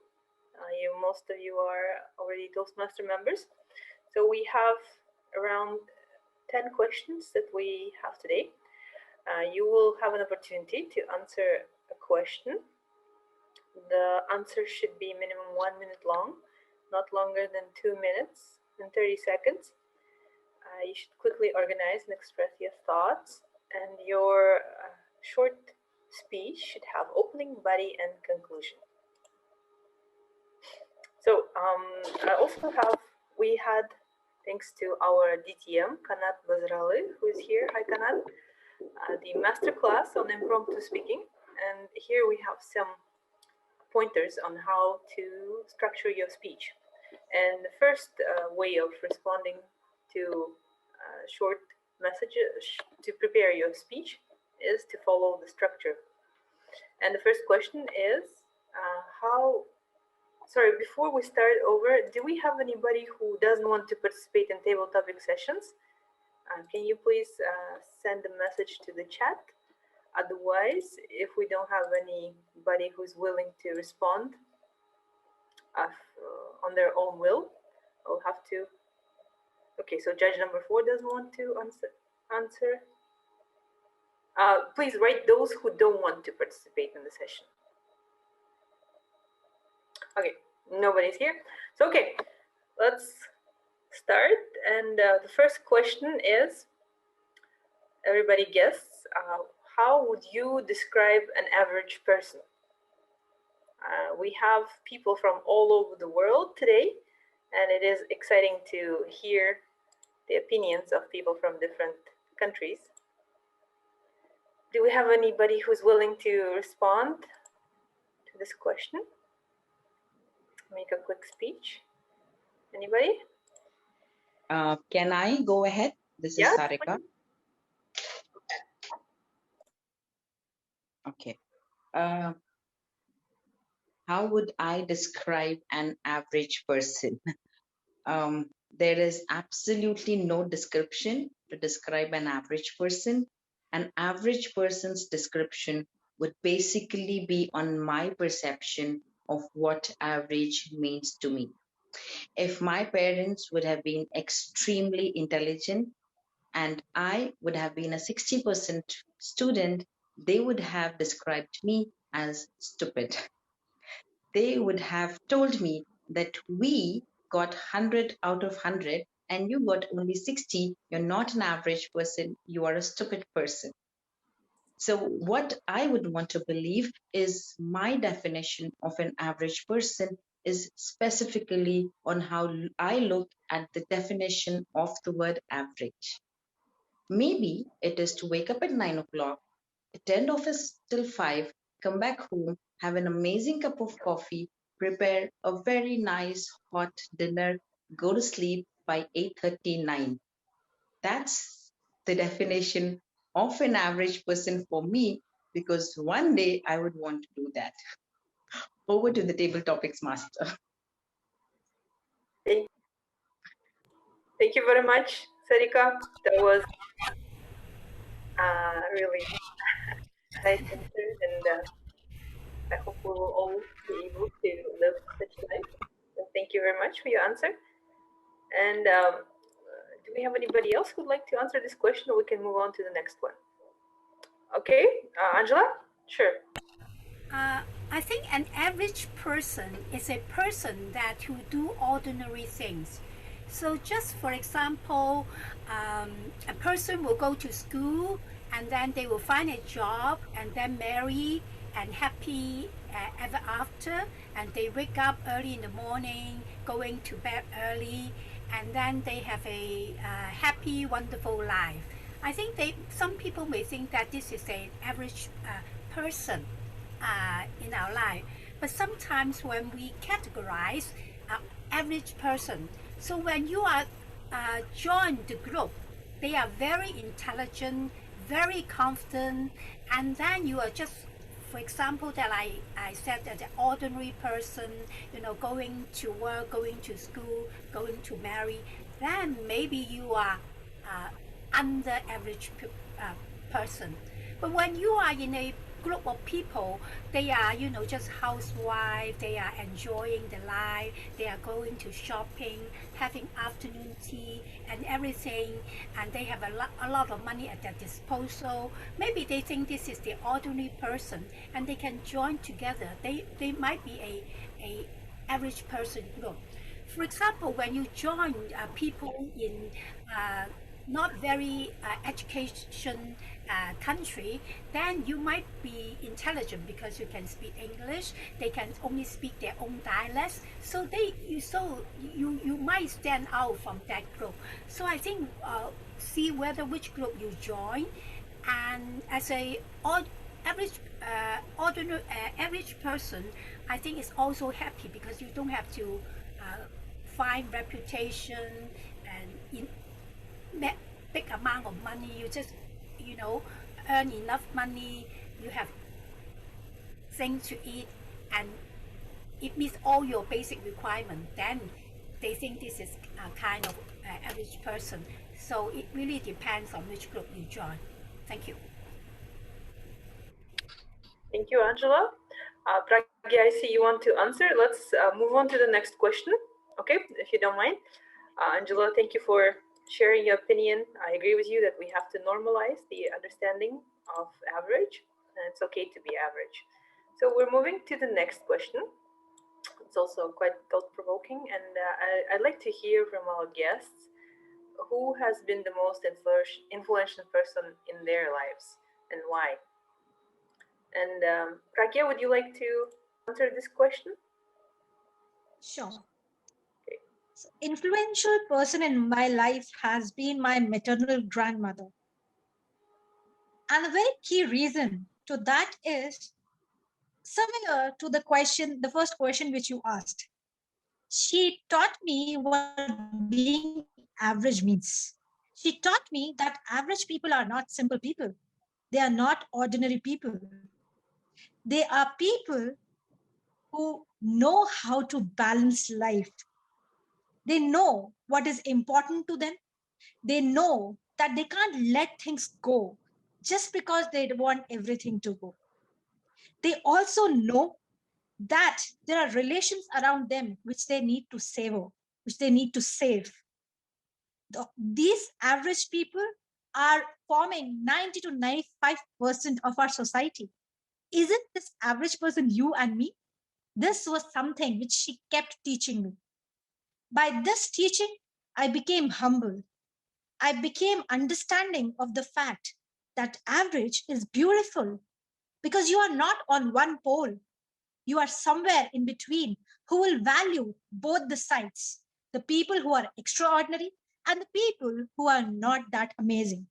Speaker 16: most of you are already Toastmaster members. So we have around 10 questions that we have today. You will have an opportunity to answer a question. The answer should be minimum 1 minute long, not longer than 2 minutes and 30 seconds. You should quickly organize and express your thoughts, and your short speech should have opening, body, and conclusion. So I also have, we had, thanks to our DTM, Kanat Bazrali, who is here. Hi, Kanat. The masterclass on impromptu speaking. And here we have some pointers on how to structure your speech. And the first way of responding to short messages to prepare your speech is to follow the structure. And the first question is before we start over, do we have anybody who doesn't want to participate in table topic sessions? Can you please send a message to the chat? Otherwise, if we don't have anybody who's willing to respond on their own will, I'll have to. Okay, so judge number 4 doesn't want to answer. Please write those who don't want to participate in the session. Okay, nobody's here. So, okay, let's start. And the first question is, everybody guess, how would you describe an average person? We have people from all over the world today, and it is exciting to hear the opinions of people from different countries. Do we have anybody who's willing to respond to this question? Make a quick speech. Anybody?
Speaker 15: Can I go ahead? This is Sarika. Okay. How would I describe an average person? There is absolutely no description to describe an average person. An average person's description would basically be on my perception of what average means to me. If my parents would have been extremely intelligent and I would have been a 60% student, they would have described me as stupid. They would have told me that we got 100 out of 100 and you got only 60, you're not an average person, you are a stupid person. So what I would want to believe is my definition of an average person is specifically on how I look at the definition of the word average. Maybe it is to wake up at 9 o'clock, attend office till 5, come back home, have an amazing cup of coffee, prepare a very nice hot dinner, go to sleep by 8:39. That's the definition of an average person for me, because one day I would want to do that. Over to the table topics master.
Speaker 16: Thank you very much, Sarika. That was really nice answer, and I hope we will all be able to live such life. And thank you very much for your answer. And do we have anybody else who'd like to answer this question, or we can move on to the next one? Okay, Angela? Sure.
Speaker 9: I think an average person is a person that who do ordinary things. So just for example, a person will go to school and then they will find a job and then marry and happy ever after, and they wake up early in the morning, going to bed early, and then they have a happy, wonderful life. I think some people may think that this is an average person in our life, but sometimes when we categorize average person, so when you are join the group, they are very intelligent, very confident, and then you are just, for example, that I said that the ordinary person, going to work, going to school, going to marry, then maybe you are under average person. But when you are in a group of people, they are, you know, just housewives, they are enjoying the life, they are going to shopping, having afternoon tea and everything, and they have a lot of money at their disposal. Maybe they think this is the ordinary person and they can join together. They might be a average person group. For example, when you join people in not very education country, then you might be intelligent because you can speak English. They can only speak their own dialects, so you might stand out from that group. So I think see whether which group you join, and as a average average person, I think is also happy because you don't have to find reputation and in big amount of money. You just, you know, earn enough money, you have things to eat, and it meets all your basic requirements. Then they think this is a kind of average person. So it really depends on which group you join. Thank you.
Speaker 16: Thank you, Angela. Pragya, I see you want to answer. Let's move on to the next question, okay, if you don't mind. Angela, thank you for sharing your opinion. I agree with you that we have to normalize the understanding of average, and it's okay to be average. So we're moving to the next question. It's also quite thought-provoking, and I'd like to hear from our guests who has been the most influential person in their lives and why. And Pragya, would you like to answer this question?
Speaker 17: Sure. Influential person in my life has been my maternal grandmother. And a very key reason to that is similar to the first question which you asked. She taught me what being average means. She taught me that average people are not simple people. They are not ordinary people. They are people who know how to balance life. They know what is important to them. They know that they can't let things go just because they want everything to go. They also know that there are relations around them which they need to savor, which they need to save. These average people are forming 90 to 95% of our society. Isn't this average person you and me? This was something which she kept teaching me. By this teaching, I became humble. I became understanding of the fact that average is beautiful because you are not on one pole. You are somewhere in between who will value both the sides, the people who are extraordinary and the people who are not that amazing.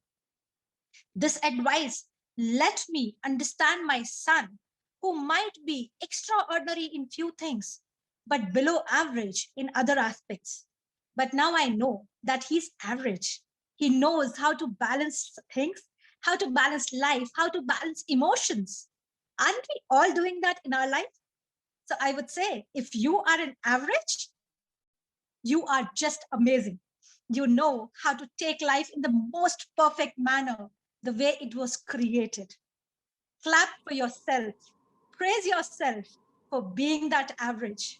Speaker 17: This advice let me understand my son, who might be extraordinary in few things, but below average in other aspects. But now I know that he's average. He knows how to balance things, how to balance life, how to balance emotions. Aren't we all doing that in our life? So I would say, if you are an average, you are just amazing. You know how to take life in the most perfect manner, the way it was created. Clap for yourself. Praise yourself for being that average.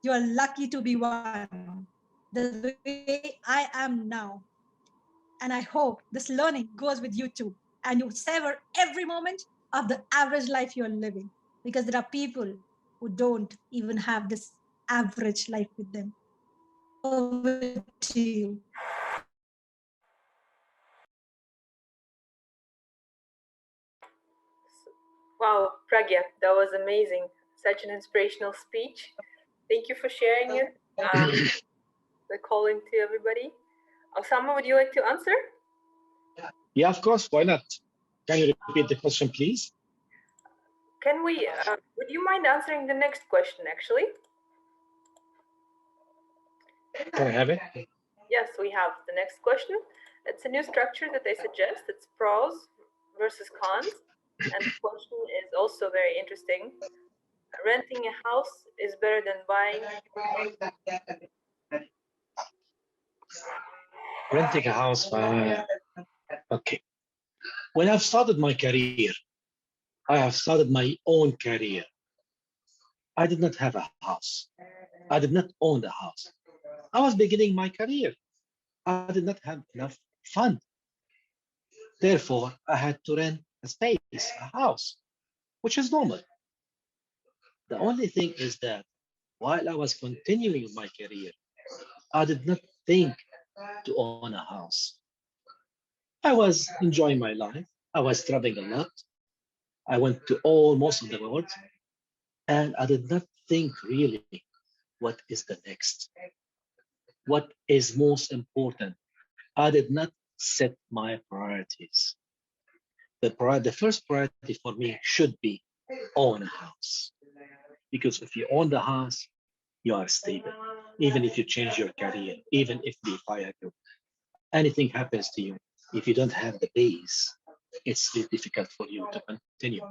Speaker 17: You're lucky to be one, the way I am now. And I hope this learning goes with you too. And you savor every moment of the average life you're living, because there are people who don't even have this average life with them. Over to you.
Speaker 16: Wow, Pragya, that was amazing. Such an inspirational speech. Thank you for sharing it. The calling to everybody. Osama, would you like to answer?
Speaker 18: Yeah, of course. Why not? Can you repeat the question, please?
Speaker 16: Can we, would you mind answering the next question, actually?
Speaker 18: Can I have it?
Speaker 16: Yes, we have the next question. It's a new structure that I suggest. It's pros versus cons. And the question is also very interesting. Renting a house is better than buying.
Speaker 18: Renting a house. Okay. When I've started my career, I have started my own career. I did not have a house. I did not own a house. I was beginning my career. I did not have enough fund. Therefore, I had to rent a space, a house, which is normal. The only thing is that while I was continuing my career, I did not think to own a house. I was enjoying my life. I was traveling a lot. I went to most of the world, and I did not think really what is the next, what is most important. I did not set my priorities. The first priority for me should be own a house, because if you own the house, you are stable. Even if you change your career, even if they fire you, anything happens to you, if you don't have the base, it's very difficult for you to continue.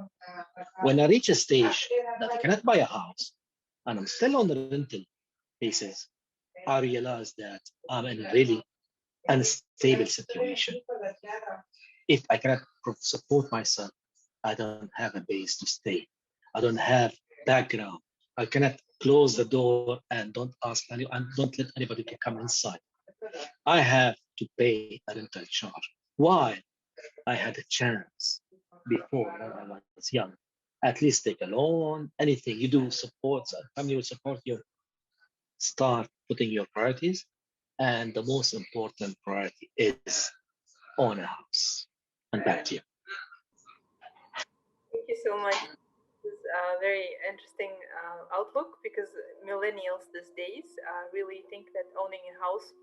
Speaker 18: When I reach a stage that I cannot buy a house and I'm still on the rental basis, I realize that I'm in a really unstable situation. If I cannot support myself, I don't have a base to stay. I don't have background. I cannot close the door and don't ask anyone and don't let anybody to come inside. I have to pay a rental charge. Why? I had a chance before when I was young. At least take a loan, anything you do supports, family will support you. Start putting your priorities. And the most important priority is own a house. And back to you.
Speaker 16: Thank you so much. This is a very interesting outlook, because millennials these days really think that owning a house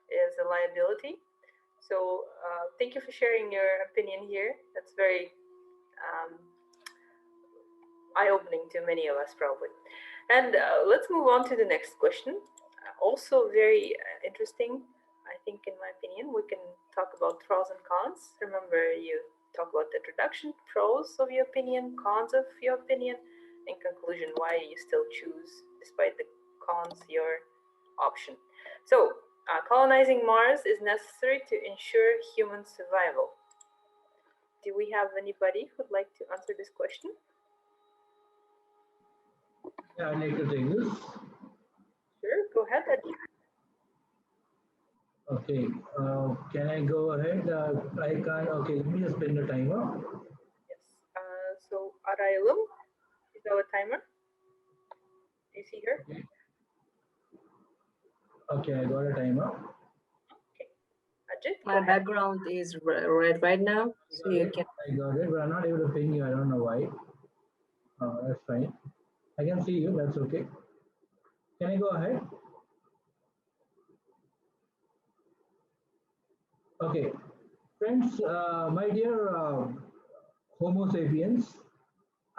Speaker 16: is a liability. So thank you for sharing your opinion here. That's very eye-opening to many of us, probably. And let's move on to the next question. Also very interesting, I think, in my opinion. We can talk about pros and cons. Remember, you talk about the introduction, pros of your opinion, cons of your opinion, in conclusion, why you still choose, despite the cons, your option. So, colonizing Mars is necessary to ensure human survival. Do we have anybody who'd like to answer this question?
Speaker 19: Yeah, I'd like to take this.
Speaker 16: Sure, go ahead.
Speaker 19: Okay, can I go ahead? I can't. Okay, let me just pin the timer.
Speaker 16: Yes. So Arayalum is our timer. Do you see her?
Speaker 19: Okay, I got a timer.
Speaker 16: Okay. Ajit,
Speaker 10: my background is red right now, so you can.
Speaker 19: I got it, but I'm not able to ping you. I don't know why. That's fine. I can see you. That's okay. Can I go ahead? Okay, friends, my dear Homo sapiens,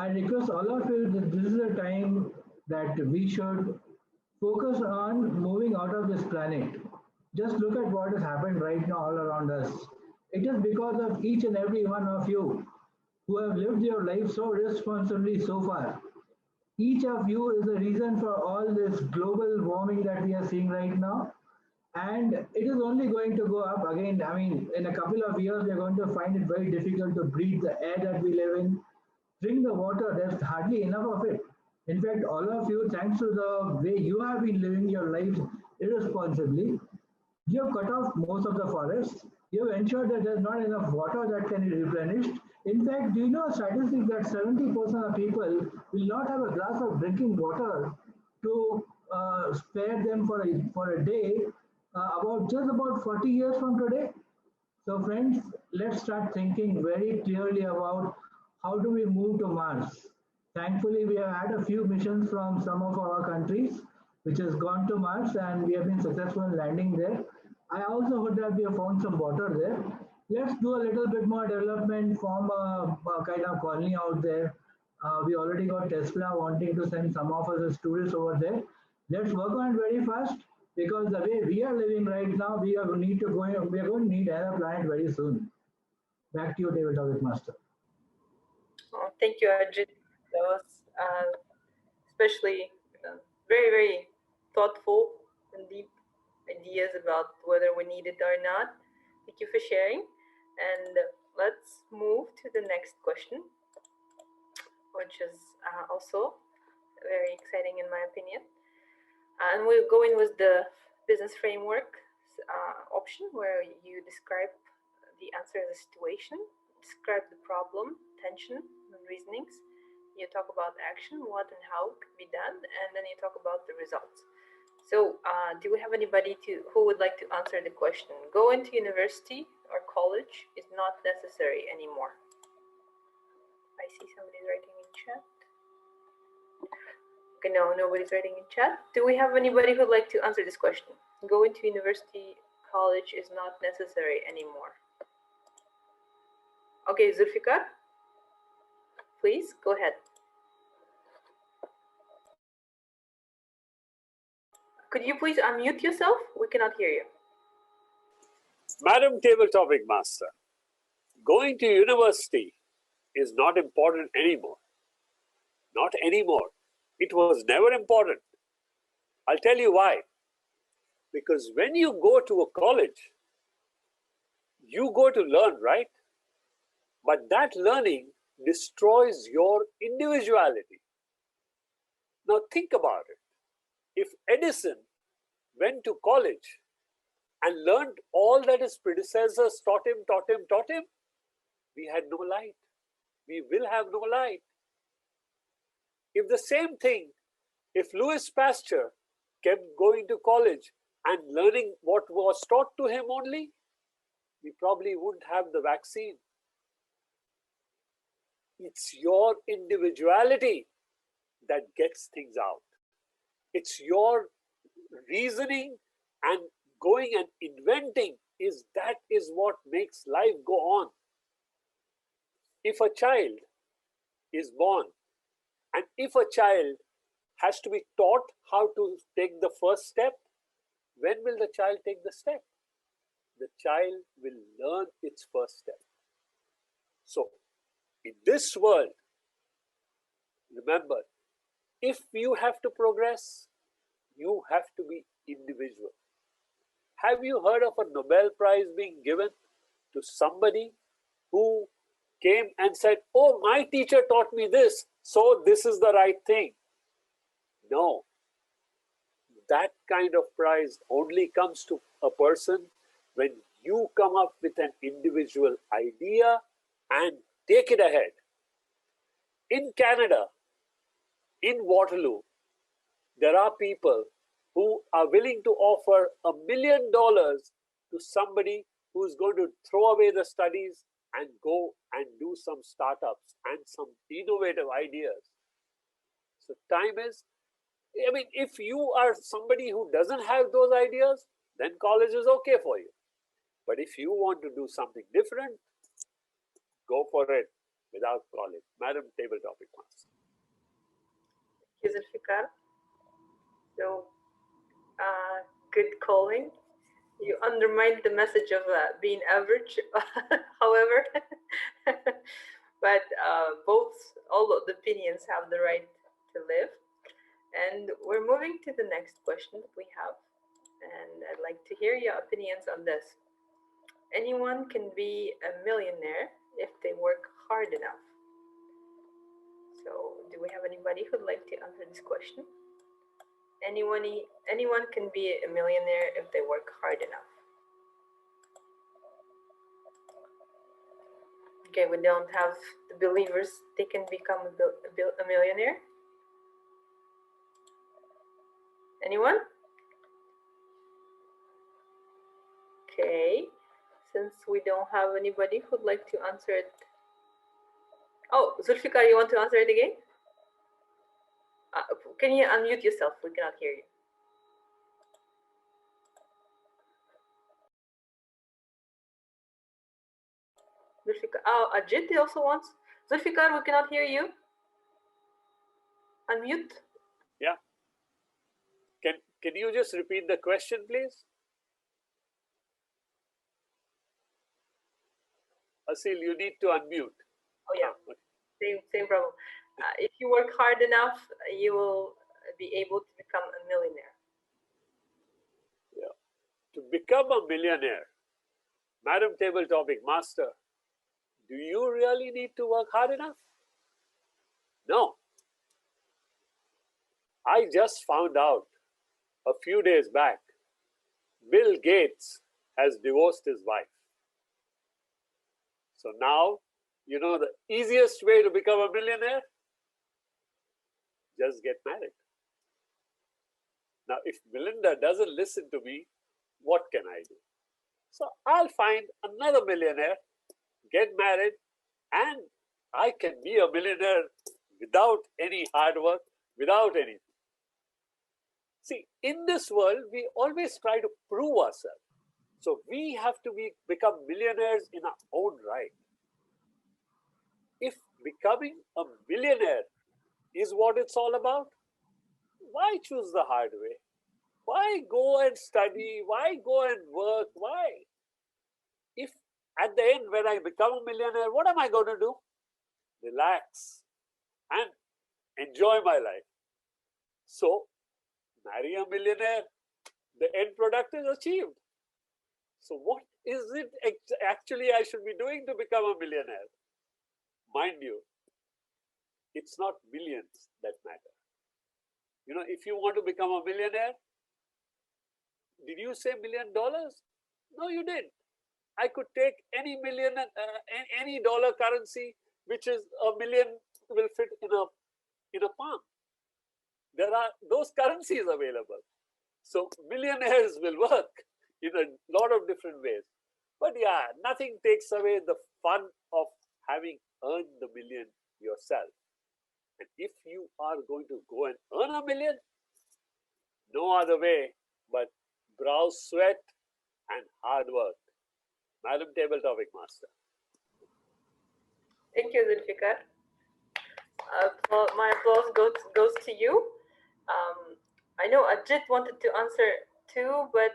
Speaker 19: I request all of you that this is a time that we should focus on moving out of this planet. Just look at what has happened right now all around us. It is because of each and every one of you who have lived your life so responsibly so far. Each of you is the reason for all this global warming that we are seeing right now. And it is only going to go up again. I mean, in a couple of years, we are going to find it very difficult to breathe the air that we live in. Drink the water, there's hardly enough of it. In fact, all of you, thanks to the way you have been living your lives irresponsibly, you have cut off most of the forests. You have ensured that there's not enough water that can be replenished. In fact, do you know a statistic that 70% of people will not have a glass of drinking water to spare them for a day about 40 years from today? So friends, let's start thinking very clearly about how do we move to Mars. Thankfully, we have had a few missions from some of our countries which has gone to Mars, and we have been successful in landing there. I also hope that we have found some water there. Let's do a little bit more development, form a kind of colony out there. We already got Tesla wanting to send some of us as tourists over there. Let's work on it very fast, because the way we are living right now, we are going to need another planet very soon. Back to you, David Master.
Speaker 16: Oh, thank you, Ajit. That was especially very, very thoughtful and deep ideas about whether we need it or not. Thank you for sharing. And let's move to the next question, which is also very exciting in my opinion. And we'll go in with the business framework option, where you describe the answer as a situation, describe the problem, tension, and reasonings. You talk about action, what and how can be done, and then you talk about the results. So do we have anybody who would like to answer the question? Going to university or college is not necessary anymore. I see somebody's writing in chat. Okay, no, nobody's writing in chat. Do we have anybody who'd like to answer this question? Going to university, college is not necessary anymore. Okay, Zulfikar, please go ahead. Could you please unmute yourself? We cannot hear you.
Speaker 20: Madam Table Topic Master, going to university is not important anymore. Not anymore. It was never important. I'll tell you why. Because when you go to a college, you go to learn, right? But that learning destroys your individuality. Now think about it. If Edison went to college and learned all that his predecessors taught him, we had no light. We will have no light. If the same thing, if Louis Pasteur kept going to college and learning what was taught to him only, we probably wouldn't have the vaccine. It's your individuality that gets things out. It's your reasoning and going and inventing that is what makes life go on. If a child is born and if a child has to be taught how to take the first step, when will the child take the step? The child will learn its first step. So, in this world, remember, if you have to progress, you have to be individual. Have you heard of a Nobel Prize being given to somebody who came and said, oh, my teacher taught me this, so this is the right thing? No. That kind of prize only comes to a person when you come up with an individual idea and take it ahead. In Canada, in Waterloo, there are people who are willing to offer $1 million to somebody who's going to throw away the studies and go and do some startups and some innovative ideas. So time is, I mean, if you are somebody who doesn't have those ideas, then college is okay for you. But if you want to do something different, go for it without college. Madam Table Topic Master.
Speaker 16: Thank you, Zulfikar. So, good calling. You undermined the message of being average, however, but all of the opinions have the right to live. And we're moving to the next question that we have, and I'd like to hear your opinions on this. Anyone can be a millionaire if they work hard enough. So, do we have anybody who'd like to answer this question? Anyone can be a millionaire if they work hard enough. Okay, we don't have the believers. They can become a millionaire. Anyone? Okay, since we don't have anybody who'd like to answer it. Oh, Zulfikar, you want to answer it again? Can you unmute yourself? We cannot hear you. Zulfikar, oh, Ajit also wants. Zulfikar, we cannot hear you. Unmute.
Speaker 20: Yeah. Can you just repeat the question, please? Asil, you need to unmute.
Speaker 16: Oh yeah, same problem. If you work hard enough, you will be able to become a millionaire.
Speaker 20: Yeah. To become a millionaire, Madam Table Topic Master, do you really need to work hard enough? No. I just found out a few days back, Bill Gates has divorced his wife. So now, you know the easiest way to become a millionaire? Just get married. Now, if Melinda doesn't listen to me, what can I do? So I'll find another millionaire, get married, and I can be a millionaire without any hard work, without anything. See, in this world, we always try to prove ourselves. So we have to become millionaires in our own right. If becoming a millionaire is what it's all about, why choose the hard way? Why go and study? Why go and work? Why? If at the end, when I become a millionaire, what am I going to do? Relax and enjoy my life. So, marry a millionaire. The end product is achieved. So, what is it actually I should be doing to become a millionaire? Mind you, it's not millions that matter. You know, if you want to become a millionaire, did you say $1 million? No, you didn't. I could take any any dollar currency, which is $1 million will fit in a palm. There are those currencies available. So millionaires will work in a lot of different ways. But yeah, nothing takes away the fun of having earned the million yourself. And if you are going to go and earn $1 million, no other way but brow sweat and hard work. Madam Table Topic Master.
Speaker 16: Thank you, Zulfikar. My applause goes to you. I know Ajit wanted to answer too, but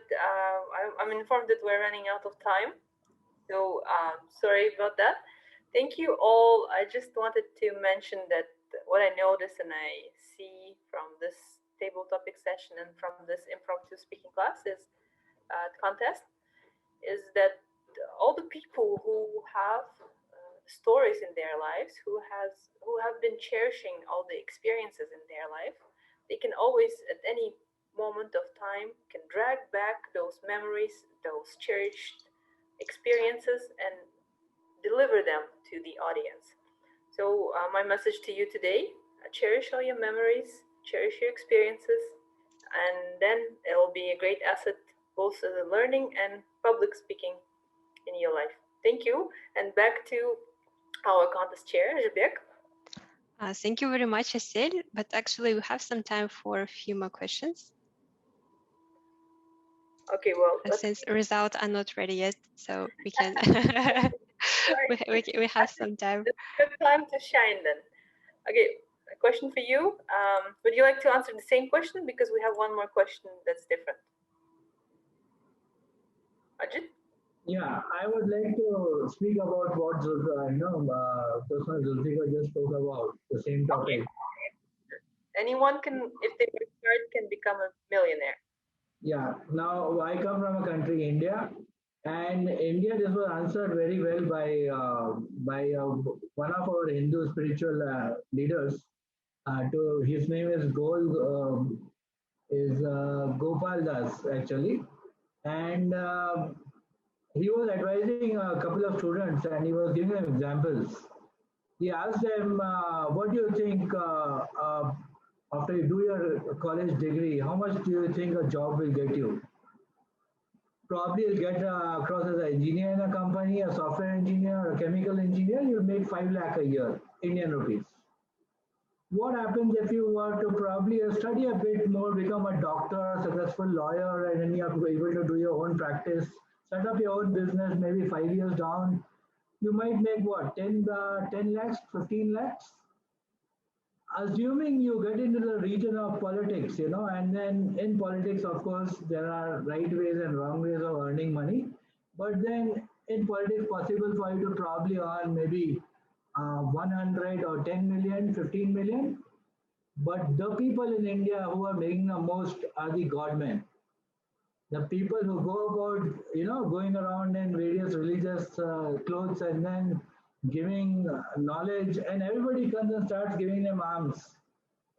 Speaker 16: I'm informed that we're running out of time. So sorry about that. Thank you all. I just wanted to mention that what I notice and I see from this table topic session and from this impromptu speaking class is contest is that all the people who have stories in their lives, who have been cherishing all the experiences in their life, they can always at any moment of time can drag back those memories, those cherished experiences, and deliver them to the audience. So my message to you today, cherish all your memories, cherish your experiences, and then it will be a great asset both as a learning and public speaking in your life. Thank you. And back to our contest chair, Zhibek.
Speaker 2: Thank you very much, Asel. But actually, we have some time for a few more questions.
Speaker 16: Okay, well,
Speaker 2: since results are not ready yet, so we can we have some time.
Speaker 16: Good time to shine then. Okay, a question for you. Would you like to answer the same question, because we have one more question that's different? Ajit?
Speaker 19: Yeah, I would like to speak about what Zulfikar just spoke about, the same topic.
Speaker 16: Okay. Anyone can, if they work hard, can become a millionaire.
Speaker 19: Yeah, now I come from a country, India, and India, this was answered very well by one of our Hindu spiritual leaders. His name is Gopal Das, actually, and he was advising a couple of students, and he was giving them examples. He asked them, "What do you think after you do your college degree? How much do you think a job will get you?" Probably you'll get across as an engineer in a company, a software engineer, or a chemical engineer. You'll make 5 lakh a year, Indian rupees. What happens if you were to probably study a bit more, become a doctor, a successful lawyer, and then you're able to do your own practice, set up your own business, maybe 5 years down, you might make what, 10 lakhs, 15 lakhs? Assuming you get into the region of politics, and then in politics, of course, there are right ways and wrong ways of earning money. But then in politics, possible for you to probably earn maybe 100 or 10 million, 15 million. But the people in India who are making the most are the godmen. The people who go about, going around in various religious clothes and then giving knowledge, and everybody comes and starts giving them alms.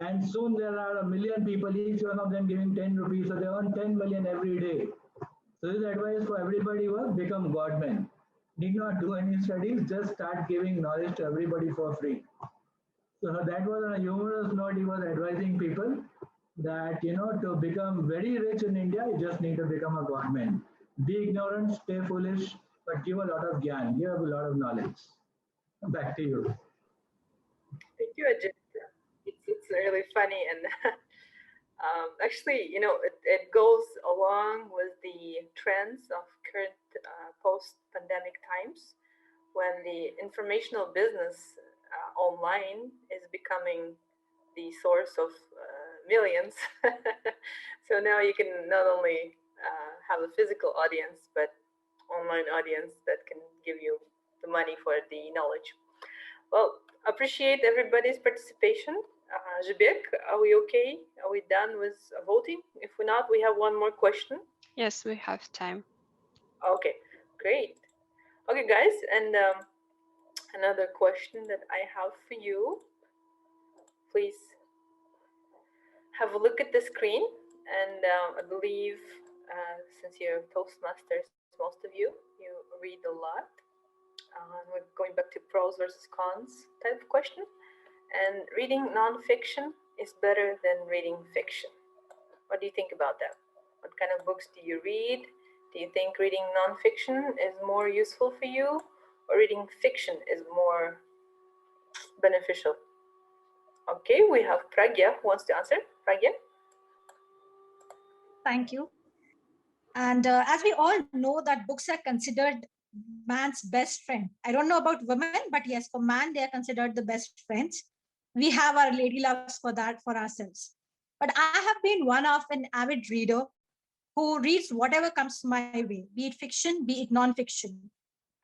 Speaker 19: And soon there are 1 million people, each one of them giving 10 rupees, so they earn 10 million every day. So this advice for everybody was become godmen. Need not do any studies, just start giving knowledge to everybody for free. So that was on a humorous note. He was advising people that, to become very rich in India, you just need to become a godman. Be ignorant, stay foolish, but give a lot of gyan, give a lot of knowledge. Back to you.
Speaker 16: Thank you, Ajit. It's really funny, and actually, it goes along with the trends of current post-pandemic times, when the informational business online is becoming the source of millions. So now you can not only have a physical audience, but online audience that can give you the money for the knowledge. Well, appreciate everybody's participation. Zhibek, are we okay? Are we done with voting? If we're not, we have one more question.
Speaker 2: Yes, we have time.
Speaker 16: Okay, great. Okay, guys, and another question that I have for you. Please have a look at the screen, and I believe since you're Toastmasters, most of you read a lot. We're going back to pros versus cons type of question. And reading nonfiction is better than reading fiction. What do you think about that? What kind of books do you read? Do you think reading nonfiction is more useful for you, or reading fiction is more beneficial? Okay, we have Pragya who wants to answer. Pragya?
Speaker 17: Thank you. And as we all know that books are considered man's best friend. I don't know about women, but yes, for man, they are considered the best friends. We have our lady loves for that for ourselves. But I have been one of an avid reader who reads whatever comes my way, be it fiction, be it non-fiction.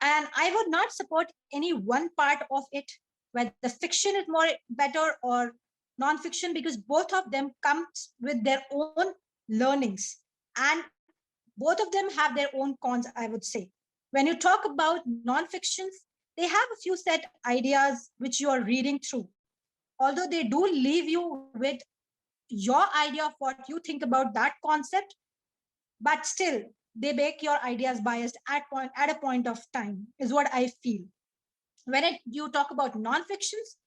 Speaker 17: And I would not support any one part of it, whether the fiction is more better or non-fiction, because both of them come with their own learnings. And both of them have their own cons, I would say. When you talk about non-fictions, they have a few set ideas which you are reading through. Although they do leave you with your idea of what you think about that concept, but still they make your ideas biased at a point of time, is what I feel. When you talk about non-fictions,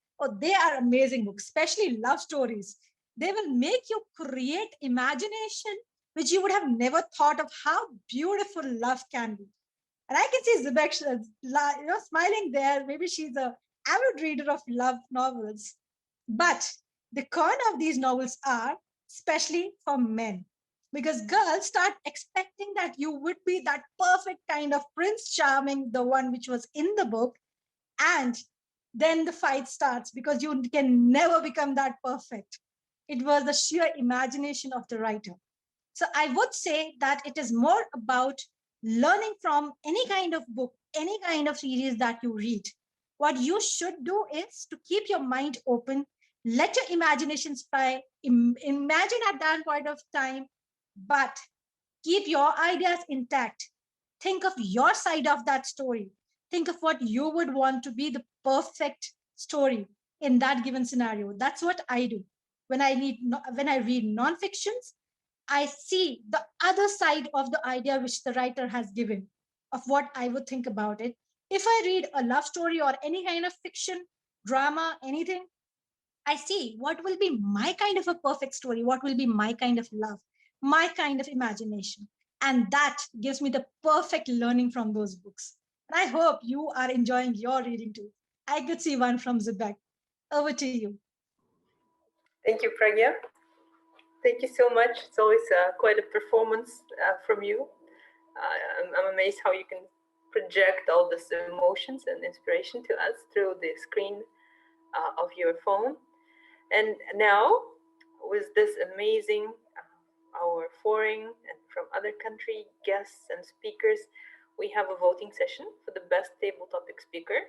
Speaker 17: they are amazing books, especially love stories. They will make you create imagination which you would have never thought of how beautiful love can be. And I can see Zibek smiling there. Maybe she's an avid reader of love novels. But the con of these novels are, especially for men, because girls start expecting that you would be that perfect kind of Prince Charming, the one which was in the book, and then the fight starts because you can never become that perfect. It was the sheer imagination of the writer. So I would say that it is more about learning from any kind of book, any kind of series that you read. What you should do is to keep your mind open, let your imagination spy, imagine at that point of time, but keep your ideas intact. Think of your side of that story. Think of what you would want to be the perfect story in that given scenario. That's what I do. When I read non-fictions, I see the other side of the idea which the writer has given of what I would think about it. If I read a love story or any kind of fiction, drama, anything, I see what will be my kind of a perfect story, what will be my kind of love, my kind of imagination. And that gives me the perfect learning from those books. And I hope you are enjoying your reading too. I could see one from Zibek. Over to you.
Speaker 16: Thank you, Pragya. Thank you so much. It's always quite a performance from you. I'm amazed how you can project all these emotions and inspiration to us through the screen of your phone. And now, with this amazing our foreign and from other country guests and speakers, we have a voting session for the best table topic speaker.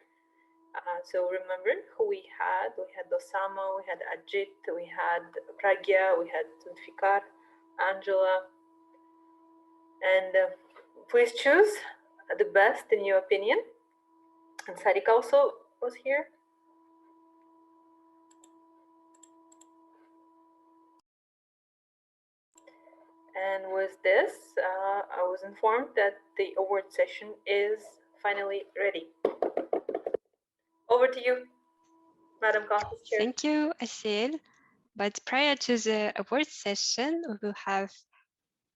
Speaker 16: So remember who we had. We had Osama, we had Ajit, we had Pragya, we had Zulfikar, Angela, And please choose the best in your opinion. And Sarika also was here. And with this, I was informed that the award session is finally ready. Over to you, Madam Contest Chair.
Speaker 2: Thank you, Asil. But prior to the award session, we will have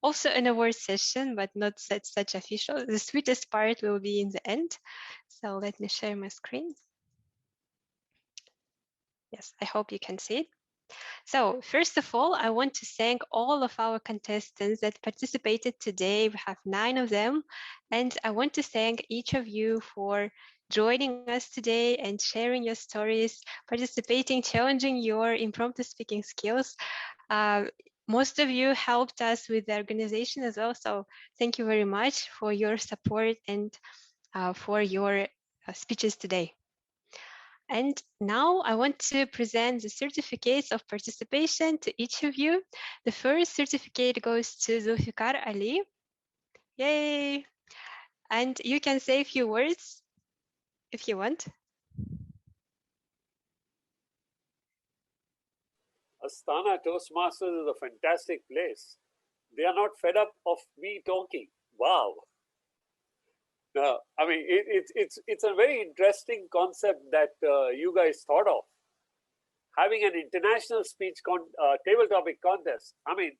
Speaker 2: also an award session, but not such official. The sweetest part will be in the end. So let me share my screen. Yes, I hope you can see it. So first of all, I want to thank all of our contestants that participated today. We have 9 of them. And I want to thank each of you for joining us today and sharing your stories, participating, challenging your impromptu speaking skills. Most of you helped us with the organization as well. So thank you very much for your support and for your speeches today. And now I want to present the certificates of participation to each of you. The first certificate goes to Zulfikar Ali. Yay! And you can say a few words if you want.
Speaker 20: Astana Toastmasters is a fantastic place. They are not fed up of me talking. Wow. No, I mean, it's a very interesting concept that you guys thought of. Having an international speech table topic contest. I mean,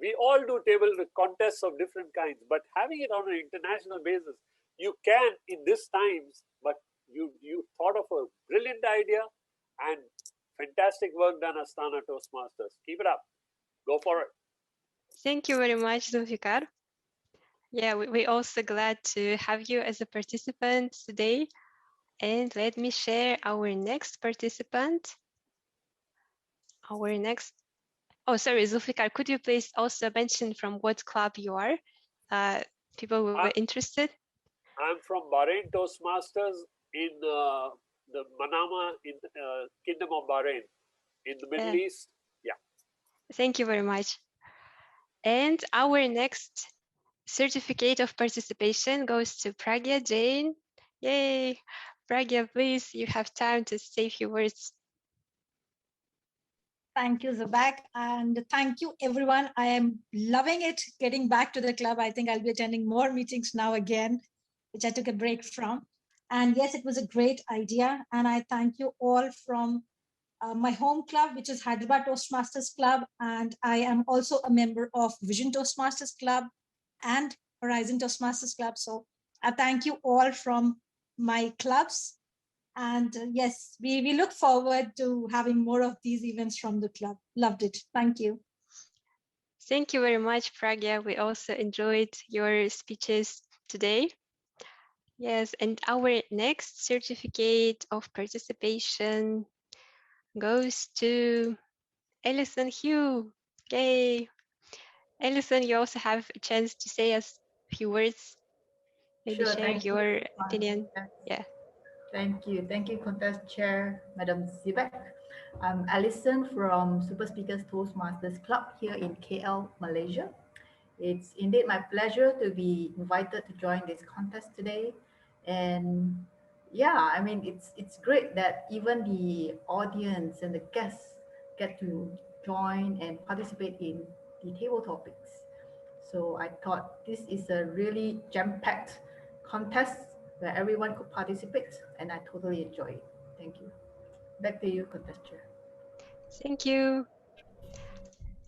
Speaker 20: we all do table contests of different kinds, but having it on an international basis, you can in these times, but you thought of a brilliant idea and fantastic work done, Astana Toastmasters. Keep it up. Go for it.
Speaker 2: Thank you very much, Zulfikar. Yeah, we're also glad to have you as a participant today. And let me share our next participant. Oh, sorry, Zulfikar, could you please also mention from what club you are? People who were interested.
Speaker 20: I'm from Bahrain Toastmasters in the Manama in Kingdom of Bahrain in the Middle East. Yeah.
Speaker 2: Thank you very much. And our next certificate of participation goes to Pragya Jain. Yay! Pragya, please, you have time to say a few words.
Speaker 17: Thank you, Zabak, and thank you, everyone. I am loving it, getting back to the club. I think I'll be attending more meetings now again, which I took a break from. And yes, it was a great idea. And I thank you all from my home club, which is Hyderabad Toastmasters Club. And I am also a member of Vision Toastmasters Club and Horizon Toastmasters Club. So I thank you all from my clubs. And yes, we look forward to having more of these events from the club. Loved it. Thank you.
Speaker 2: Thank you very much, Pragya. We also enjoyed your speeches today. Yes, and our next certificate of participation goes to Ellison Hugh. Yay! Ellison, you also have a chance to say us a few words. Maybe
Speaker 6: Sure,
Speaker 2: share your opinion.
Speaker 6: Yes.
Speaker 2: Yeah.
Speaker 6: Thank you, Contest Chair, Madam Zibek. I'm Alison from Super Speakers Toastmasters Club here in KL, Malaysia. It's indeed my pleasure to be invited to join this contest today. And yeah, I mean, it's great that even the audience and the guests get to join and participate in the table topics. So I thought this is a really jam-packed contest where everyone could participate, and I totally enjoy it. Thank you. Back to you, Contest Chair.
Speaker 2: Thank you.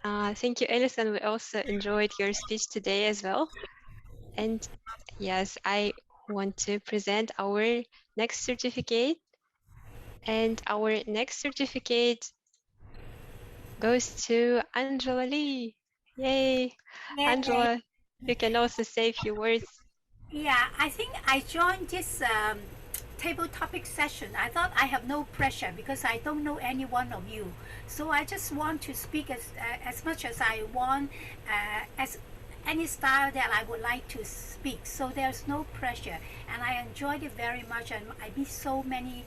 Speaker 2: Thank you, Alison. We also enjoyed your speech today as well. And yes, I want to present our next certificate. And our next certificate goes to Angela Lee. Yay!
Speaker 9: Yeah.
Speaker 2: Angela, you can also say a few words.
Speaker 9: Yeah, I think I joined this table topic session. I thought I have no pressure because I don't know any one of you. So I just want to speak as much as I want, as any style that I would like to speak. So there's no pressure. And I enjoyed it very much. And I meet so many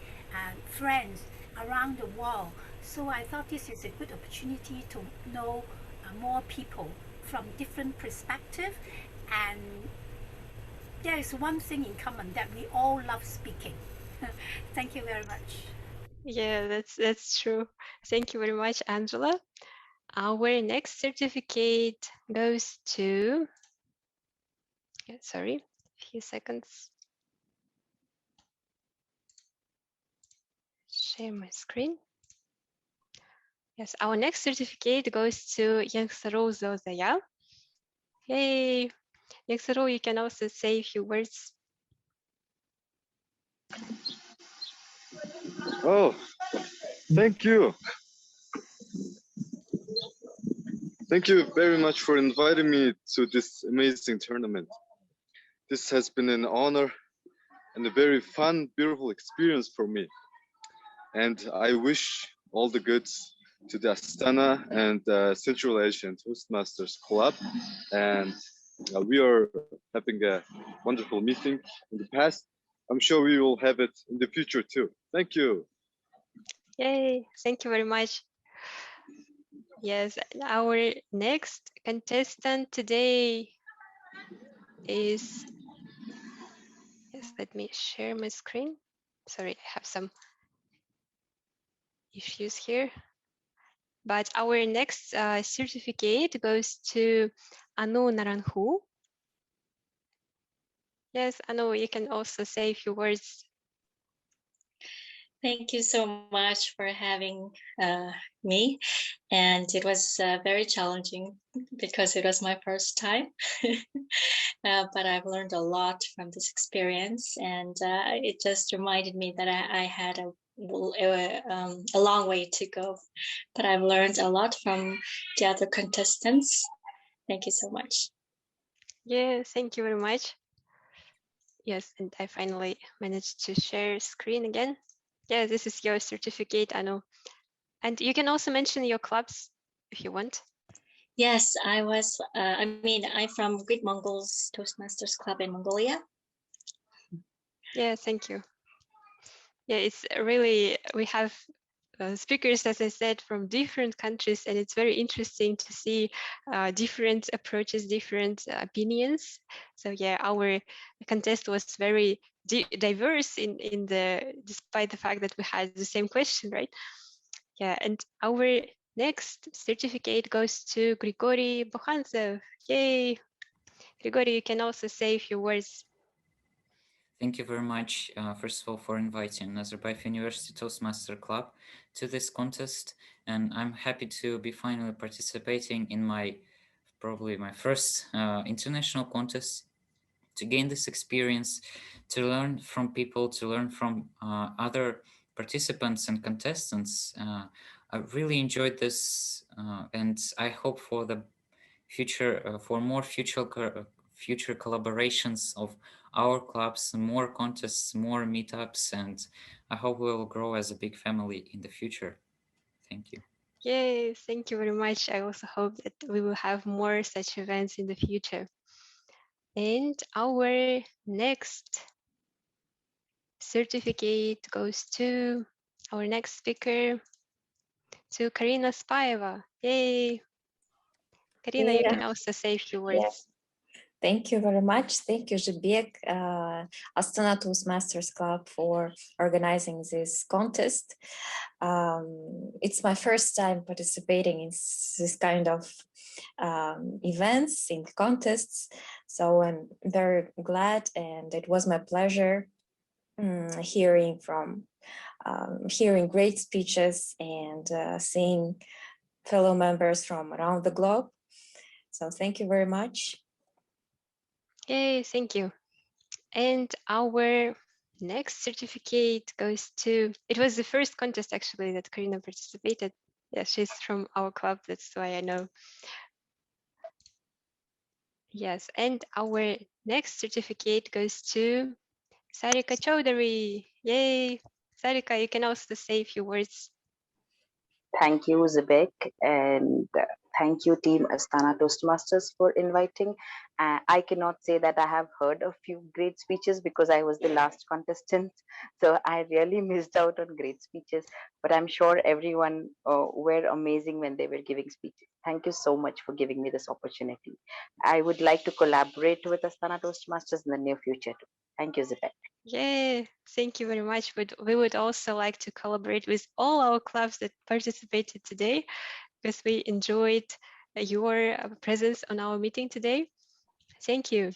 Speaker 9: friends around the world. So I thought this is a good opportunity to know more people from different perspectives. And there is one thing in common, that we all love speaking. Thank you very much.
Speaker 2: Yeah, that's true. Thank you very much, Angela. Our next certificate goes to, sorry, a few seconds. Share my screen. Yes, our next certificate goes to Yangsaro Zozaya. Hey, Yangsaro, you can also say a few words.
Speaker 11: Oh, thank you. Thank you very much for inviting me to this amazing tournament. This has been an honor and a very fun, beautiful experience for me. And I wish all the goods to the Astana and Central Asian Toastmasters Club. And we are having a wonderful meeting in the past. I'm sure we will have it in the future too. Thank you.
Speaker 2: Yay, thank you very much. Yes, our next contestant today is, yes, let me share my screen. Sorry, I have some issues here. But our next certificate goes to Anu Naranhu. Yes, Anu, you can also say a few words.
Speaker 12: Thank you so much for having me. And it was very challenging because it was my first time. But I've learned a lot from this experience. And it just reminded me that I had a long way to go. But I've learned a lot from the other contestants. Thank you so much.
Speaker 2: Yeah, thank you very much. Yes, and I finally managed to share screen again. Yeah, this is your certificate, Anu. And you can also mention your clubs if you want.
Speaker 12: Yes, I'm from Great Mongols Toastmasters Club in Mongolia.
Speaker 2: Yeah, thank you. Yeah, it's really, we have speakers, as I said, from different countries, and it's very interesting to see different approaches, different opinions. So yeah, our contest was very diverse despite the fact that we had the same question, right? Yeah, and our next certificate goes to Gregory Bohansev. Yay! Gregory, you can also say a few words.
Speaker 13: Thank you very much, first of all, for inviting Nazarbayev University Toastmaster Club to this contest. And I'm happy to be finally participating in probably my first international contest, to gain this experience, to learn from people, to learn from other participants and contestants. I really enjoyed this, and I hope for the future, for more future collaborations of our clubs, more contests, more meetups, and I hope we will grow as a big family in the future. Thank you.
Speaker 2: Yay, thank you very much. I also hope that we will have more such events in the future. And our next certificate goes to our next speaker, to Karina Spaeva. Yay! Karina, you can also say a few words.
Speaker 14: Yeah. Thank you very much. Thank you, Zhibek, Astana Toastmasters Club, for organizing this contest. It's my first time participating in this kind of events, in contests. So I'm very glad, and it was my pleasure hearing great speeches and seeing fellow members from around the globe. So thank you very much.
Speaker 2: Yay, thank you. And our next certificate goes to, it was the first contest actually that Karina participated. Yeah, she's from our club, that's why I know. Yes, and our next certificate goes to Sarika Chowdhury. Yay! Sarika, you can also say a few words.
Speaker 21: Thank you, Zibek, and thank you, Team Astana Toastmasters, for inviting. I cannot say that I have heard a few great speeches because I was the last contestant, so I really missed out on great speeches, but I'm sure everyone were amazing when they were giving speeches. Thank you so much for giving me this opportunity. I would like to collaborate with Astana Toastmasters in the near future too. Thank you, Zibek.
Speaker 2: Yeah, thank you very much. But we would also like to collaborate with all our clubs that participated today, because we enjoyed your presence on our meeting today. Thank you.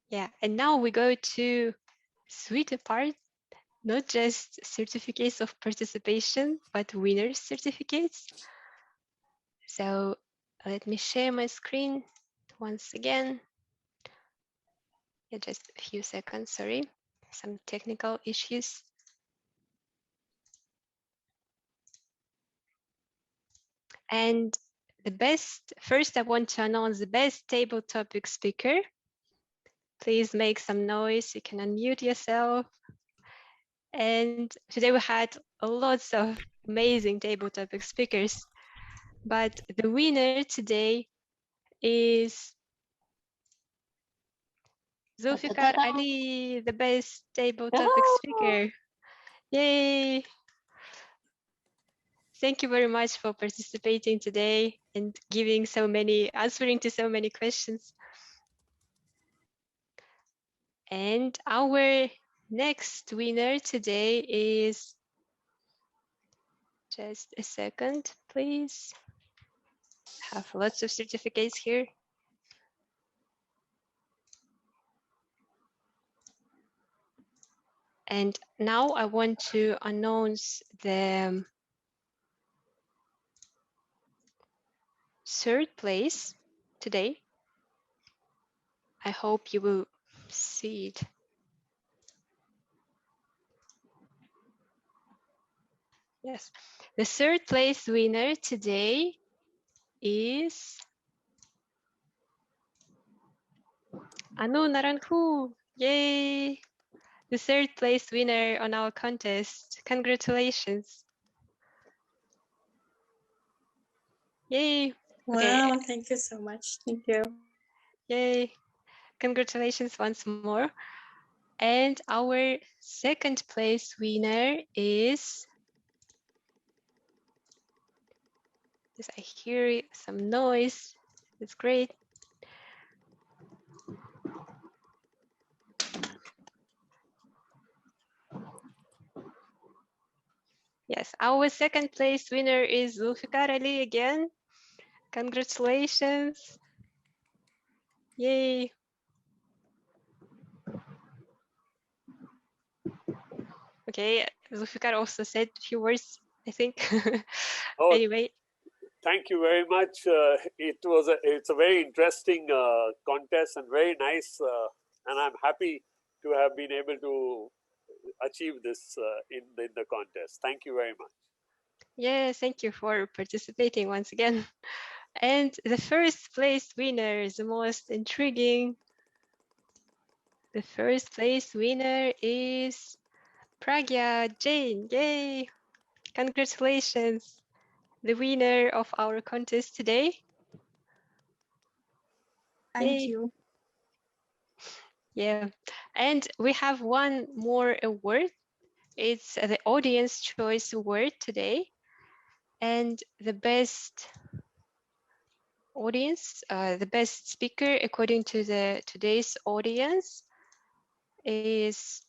Speaker 2: Yeah, and now we go to sweeter part, not just certificates of participation, but winners certificates. So let me share my screen once again. Yeah, just a few seconds, sorry, some technical issues. And the best, first I want to announce the best table topic speaker. Please make some noise, you can unmute yourself. And today we had lots of amazing table topic speakers, but the winner today is Zulfikar Ali, the best table topic speaker. Yay! Thank you very much for participating today and answering to so many questions. And our next winner today is, just a second, please. I have lots of certificates here. And now I want to announce the third place today. I hope you will see it. Yes, the third place winner today is Anu Naranhu. Yay! The third place winner on our contest. Congratulations. Yay.
Speaker 12: Wow,
Speaker 2: Okay.
Speaker 12: thank you so much. Thank you.
Speaker 2: Yay. Congratulations once more. And our second place winner is, yes, I hear some noise. That's great. Yes, our second place winner is Zulfikar Ali again. Congratulations. Yay. Okay, Zulfikar also said a few words, I think.
Speaker 20: Oh,
Speaker 2: anyway.
Speaker 20: Thank you very much. It's a very interesting contest and very nice, and I'm happy to have been able to achieve this in the contest. Thank you very much.
Speaker 2: Yeah, thank you for participating once again. And the first place winner is the most intriguing. The first place winner is Pragya Jain. Yay! Congratulations, the winner of our contest today.
Speaker 17: Thank
Speaker 2: Yay.
Speaker 17: you.
Speaker 2: Yeah, and we have one more award. It's the Audience Choice Award today. And the best audience, the best speaker according to today's audience is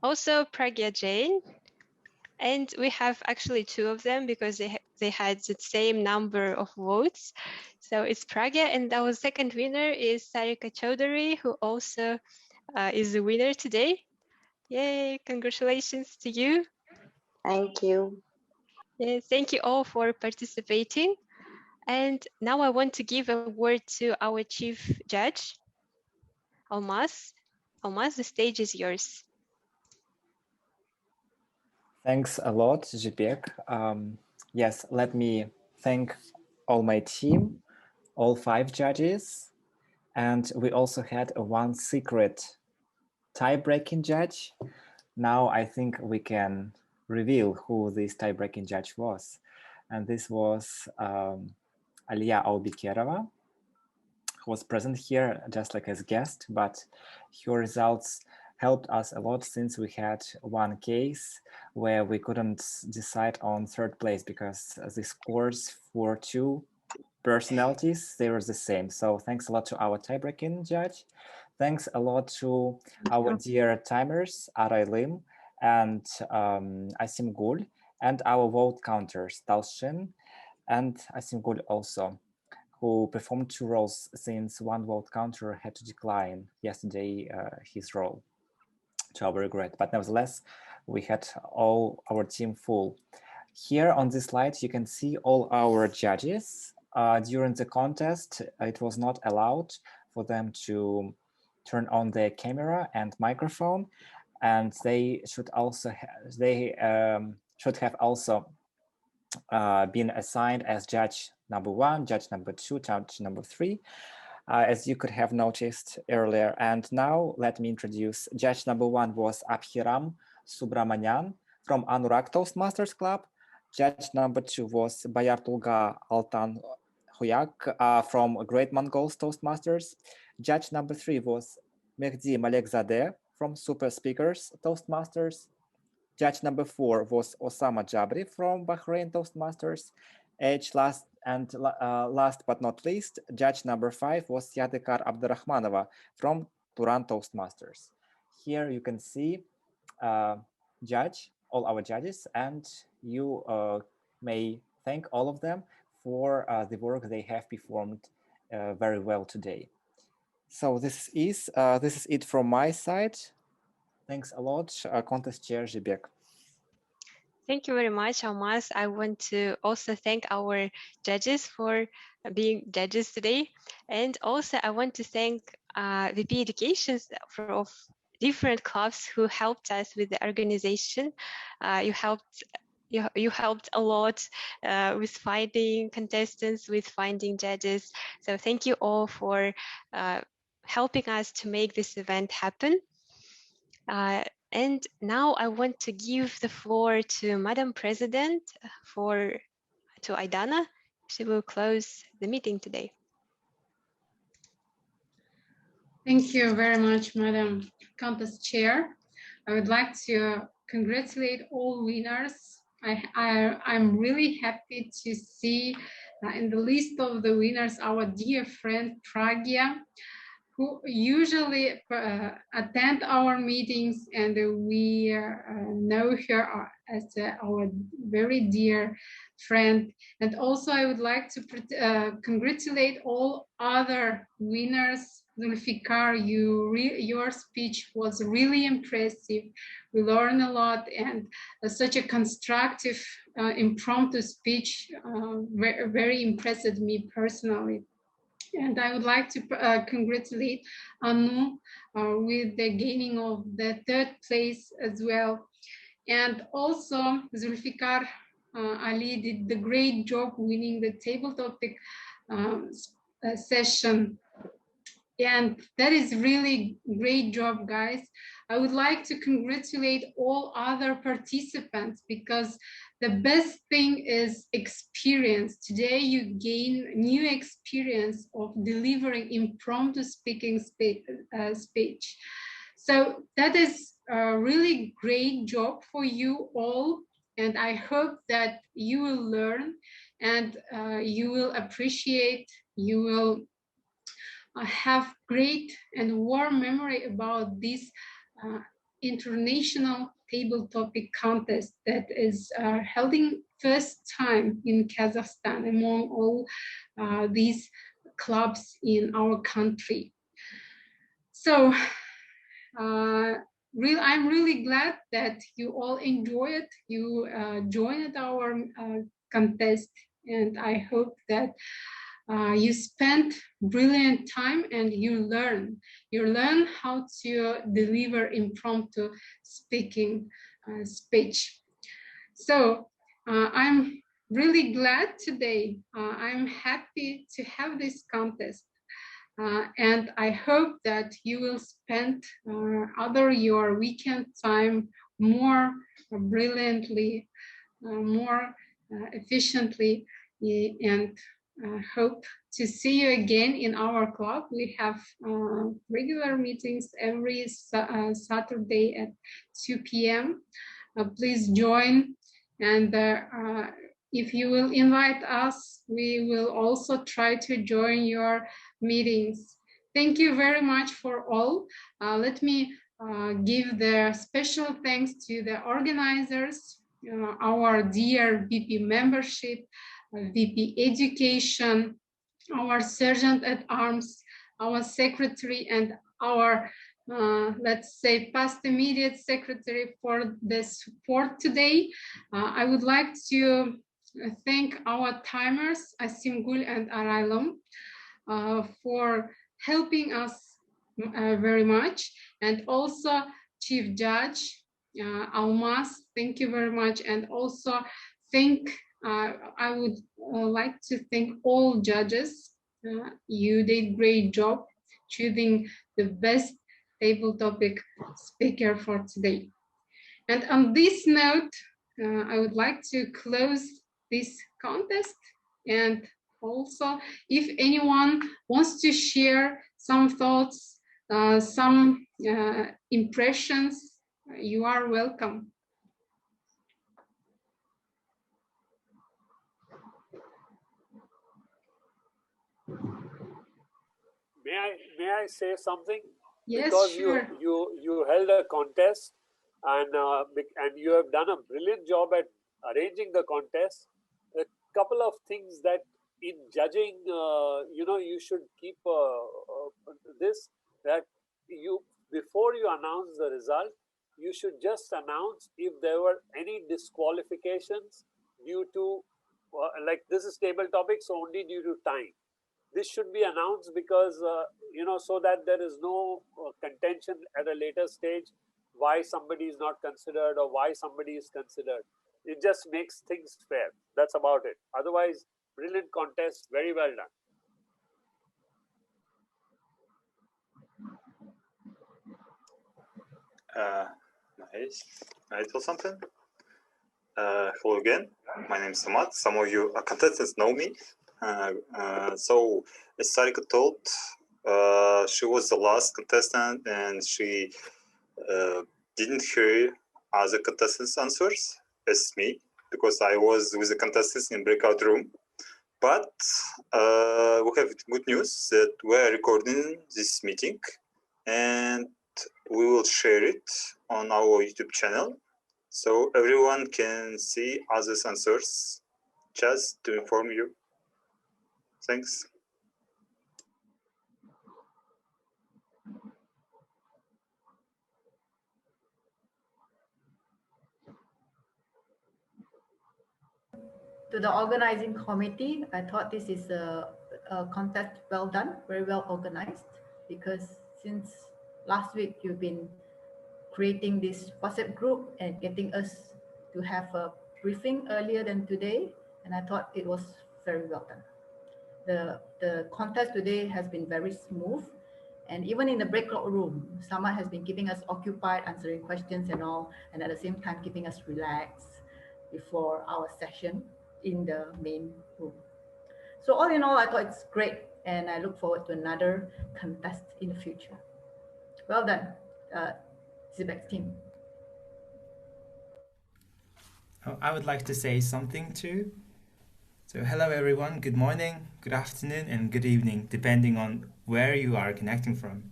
Speaker 2: also Pragya Jain. And we have actually two of them because they had the same number of votes. So it's Pragya, and our second winner is Sarika Chowdhury, who also is the winner today. Yay, congratulations to you.
Speaker 21: Thank you.
Speaker 2: Yeah, thank you all for participating. And now I want to give a word to our chief judge, Almaz. Almaz, the stage is yours.
Speaker 3: Thanks a lot, Zibek. Yes, let me thank all my team, all 5 judges, and we also had one secret tie-breaking judge. Now I think we can reveal who this tie-breaking judge was. And this was Aliya Albikerova, who was present here just like as guest, but her results helped us a lot, since we had one case where we couldn't decide on third place because the scores for two personalities, they were the same. So thanks a lot to our tie-breaking judge. Thanks a lot to our dear timers, Aray Lim and Asim Gul, and our vote counters, Talshin and Asim Gul also, who performed two roles since one vote counter had to decline yesterday his role, to our regret. But nevertheless, we had all our team full. Here on this slide, you can see all our judges. During the contest, it was not allowed for them to turn on their camera and microphone, and they should also should have also been assigned as judge number 1, judge number 2, judge number 3, as you could have noticed earlier. And now let me introduce judge number 1 was Abhiram Subramanian from Untitled Toastmasters Club. Judge number 2 was Bayartulga Altan Hoyak from Great Mongols Toastmasters. Judge number 3 was Mehdi Malekzadeh from Super Speakers Toastmasters. Judge number 4 was Osama Jabri from Bahrain Toastmasters. Last but not least, judge number 5 was Yadikar Abdurrahmanova from Turan Toastmasters. Here you can see all our judges, and you may thank all of them for the work they have performed very well today. So this is it from my side. Thanks a lot, contest chair Zhibek.
Speaker 2: Thank you very much, Almaz. I want to also thank our judges for being judges today. And also I want to thank VP Educations of different clubs who helped us with the organization. You helped a lot with finding contestants, with finding judges. So thank you all for helping us to make this event happen. And now I want to give the floor to Madam President to Aidana. She will close the meeting today.
Speaker 1: Thank you very much, Madam Contest Chair. I would like to congratulate all winners. I'm really happy to see in the list of the winners our dear friend Pragya, who usually attend our meetings, and we know her as our very dear friend. And also I would like to congratulate all other winners. Zulfikar, your speech was really impressive. We learned a lot, and such a constructive impromptu speech very impressed me personally. And I would like to congratulate Anu with the gaining of the 3rd place as well. And also Zulfikar Ali did the great job winning the table topic session. And that is really great job, guys. I would like to congratulate all other participants, because the best thing is experience. Today you gain new experience of delivering impromptu speaking speech. So that is a really great job for you all. And I hope that you will learn and you will appreciate, you will have great and warm memory about this international table topic contest that is held in first time in Kazakhstan among all these clubs in our country. So I'm really glad that you all enjoy it. You joined our contest, and I hope that you spent brilliant time and you learn how to deliver impromptu speaking speech. So I'm really glad today. I'm happy to have this contest. And I hope that you will spend your weekend time more brilliantly, more efficiently, and hope to see you again in our club. We have regular meetings every Saturday at 2 p.m. Please join, and if you will invite us, we will also try to join your meetings. Thank you very much for all. Let me give the special thanks to the organizers, our dear VP membership, VP Education, our Sergeant at Arms, our Secretary, and our, let's say, past immediate Secretary for the support today. I would like to thank our timers, Asimgul and Araylum, for helping us very much, and also Chief Judge Almas, thank you very much, and also I would like to thank all judges. You did great job choosing the best table topic speaker for today. And on this note, I would like to close this contest. And also, if anyone wants to share some thoughts, some impressions, you are welcome.
Speaker 20: May I say something?
Speaker 1: Yes,
Speaker 20: because
Speaker 1: sure.
Speaker 20: you held a contest, and you have done a brilliant job at arranging the contest. A couple of things that in judging, you should keep this, that you, before you announce the result, you should just announce if there were any disqualifications due to like this is table topics only due to time. This should be announced because so that there is no contention at a later stage why somebody is not considered or why somebody is considered. It just makes things fair. That's about it. Otherwise, brilliant contest, very well done.
Speaker 4: Nice. I tell something. Hello again. My name is Samad. Some of you contestants know me. So as Sarika told, she was the last contestant and she didn't hear other contestants' answers as me, because I was with the contestants in breakout room. But we have good news that we are recording this meeting and we will share it on our YouTube channel so everyone can see others' answers, just to inform you. Thanks.
Speaker 6: To the organizing committee, I thought this is a contest well done, very well organized, because since last week you've been creating this WhatsApp group and getting us to have a briefing earlier than today, and I thought it was very well done. The contest today has been very smooth, and even in the breakout room, Sama has been keeping us occupied, answering questions and all, and at the same time keeping us relaxed before our session in the main room. So all in all, I thought it's great, and I look forward to another contest in the future. Well done, Zibek's team.
Speaker 22: I would like to say something too. So hello everyone, good morning, good afternoon, and good evening, depending on where you are connecting from.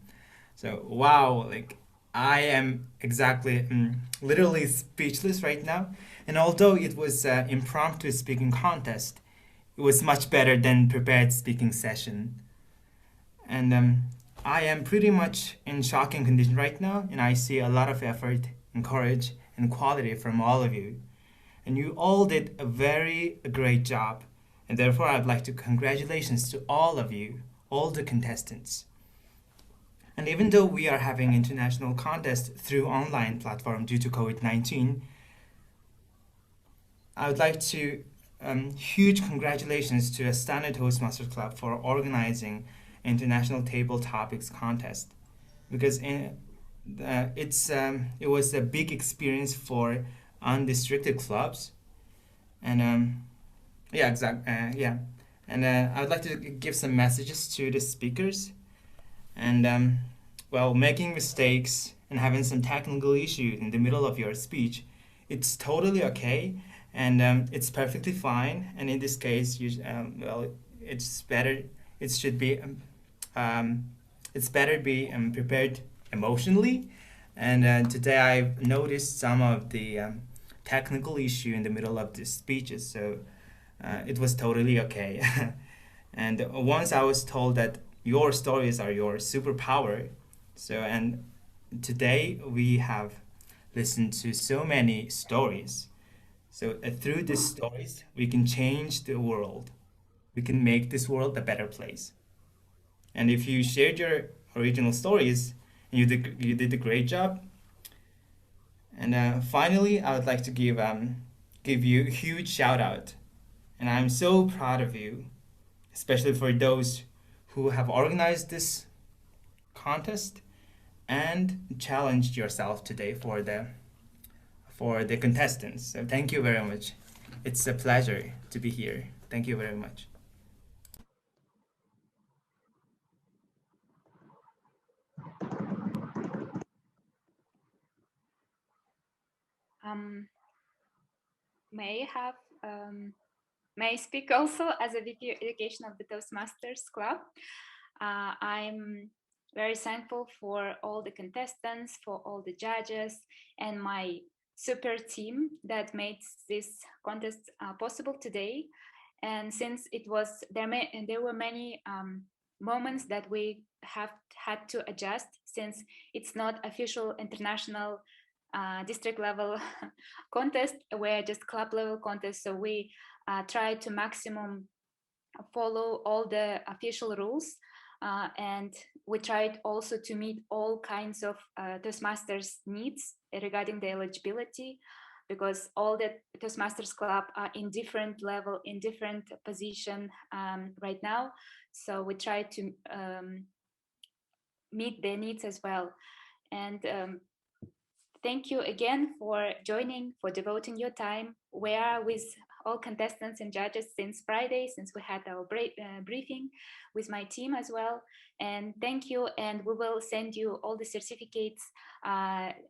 Speaker 22: So wow, like I am exactly literally speechless right now. And although it was an impromptu speaking contest, it was much better than prepared speaking session. And I am pretty much in shocking condition right now, and I see a lot of effort and courage and quality from all of you. And you all did a very great job. And therefore, I'd like to congratulations to all of you, all the contestants. And even though we are having international contest through online platform due to COVID-19, I would like to huge congratulations to Astana Toastmasters Club for organizing International Table Topics Contest, because it was a big experience for undistricted clubs, and And I would like to give some messages to the speakers. And well, making mistakes and having some technical issue in the middle of your speech, it's totally okay, and it's perfectly fine. And in this case, well, it's better. It should be. It's better be prepared emotionally. And today I've noticed some of the technical issue in the middle of the speeches, so it was totally okay. And once I was told that your stories are your superpower, so and today we have listened to so many stories. So through these stories, we can change the world. We can make this world a better place. And if you shared your original stories, and you did a great job. And finally, I would like to give you a huge shout out. And I'm so proud of you, especially for those who have organized this contest and challenged yourself today for the contestants. So thank you very much. It's a pleasure to be here. Thank you very much.
Speaker 5: May I speak also as a VP Education of the Toastmasters Club? I'm very thankful for all the contestants, for all the judges, and my super team that made this contest possible today. And since it was there were many moments that we have had to adjust, since it's not official international district level contest, we're just club level contest. So we try to maximum follow all the official rules, and we tried also to meet all kinds of Toastmasters needs regarding the eligibility, because all the Toastmasters Club are in different level, in different position right now. So we try to meet their needs as well. And thank you again for joining, for devoting your time. We are with all contestants and judges since Friday, since we had our briefing with my team as well. And thank you. And we will send you all the certificates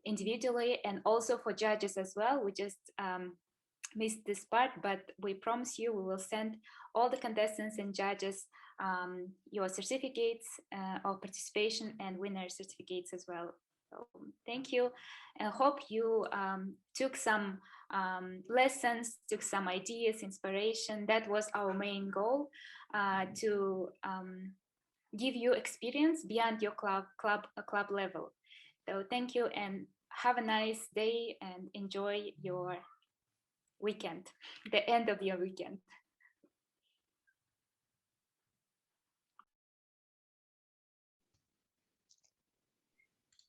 Speaker 5: individually, and also for judges as well. We just missed this part, but we promise you we will send all the contestants and judges your certificates of participation and winner certificates as well. So thank you, and hope you took some lessons, took some ideas, inspiration. That was our main goal, to give you experience beyond your club level. So thank you, and have a nice day, and enjoy your weekend, the end of your weekend.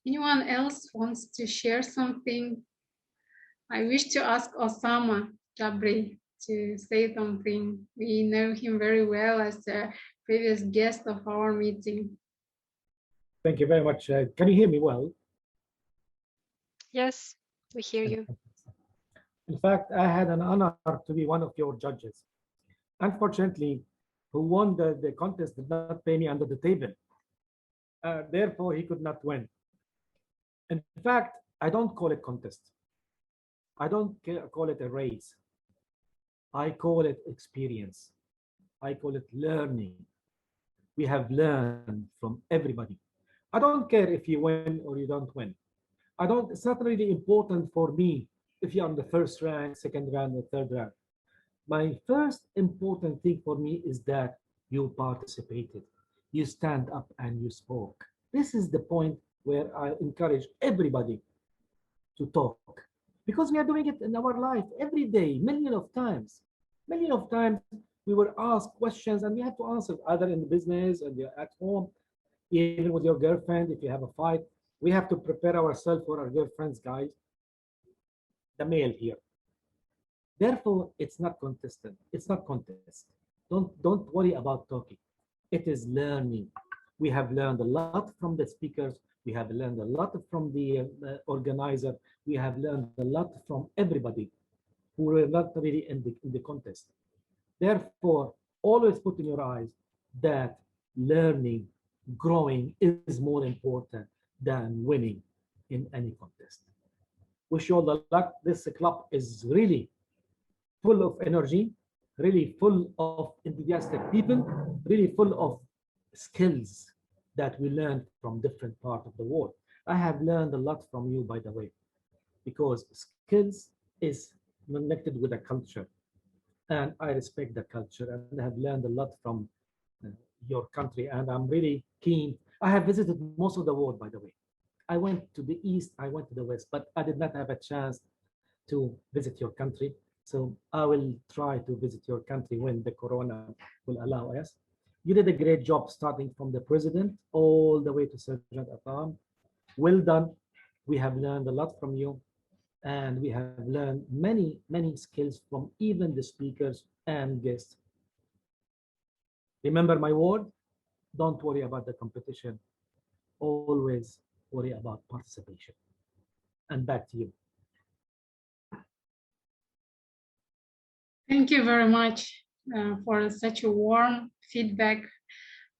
Speaker 1: Anyone else wants to share something? I wish to ask Osama Jabri to say something. We know him very well as a previous guest of our meeting.
Speaker 8: Thank you very much. Can you hear me well?
Speaker 2: Yes, we hear you.
Speaker 8: In fact, I had an honor to be one of your judges. Unfortunately, who won the contest did not pay me under the table. Therefore, he could not win. In fact, I don't call it contest. I don't call it a race. I call it experience. I call it learning. We have learned from everybody. I don't care if you win or you don't win. It's not really important for me if you're on the first rank, second rank, or third rank. My first important thing for me is that you participated. You stand up and you spoke. This is the point where I encourage everybody to talk, because we are doing it in our life every day, millions of times. Millions of times we were asked questions and we have to answer, either in the business and at home, even with your girlfriend. If you have a fight, we have to prepare ourselves for our girlfriends, guys. The male here. Therefore, it's not contested. It's not contest. Don't worry about talking. It is learning. We have learned a lot from the speakers. We have learned a lot from the organizer. We have learned a lot from everybody who were not really in the contest. Therefore, always put in your eyes that learning, growing is more important than winning in any contest. Wish you all the luck. This club is really full of energy, really full of enthusiastic people, really full of skills that we learn from different parts of the world. I have learned a lot from you, by the way, because skills is connected with a culture. And I respect the culture, and I have learned a lot from your country, and I'm really keen. I have visited most of the world, by the way. I went to the east, I went to the west, but I did not have a chance to visit your country. So I will try to visit your country when the corona will allow us. You did a great job starting from the president all the way to Sergeant Atam. Well done. We have learned a lot from you, and we have learned many, many skills from even the speakers and guests. Remember my word, don't worry about the competition. Always worry about participation. And back to you.
Speaker 1: Thank you very much for such a warm feedback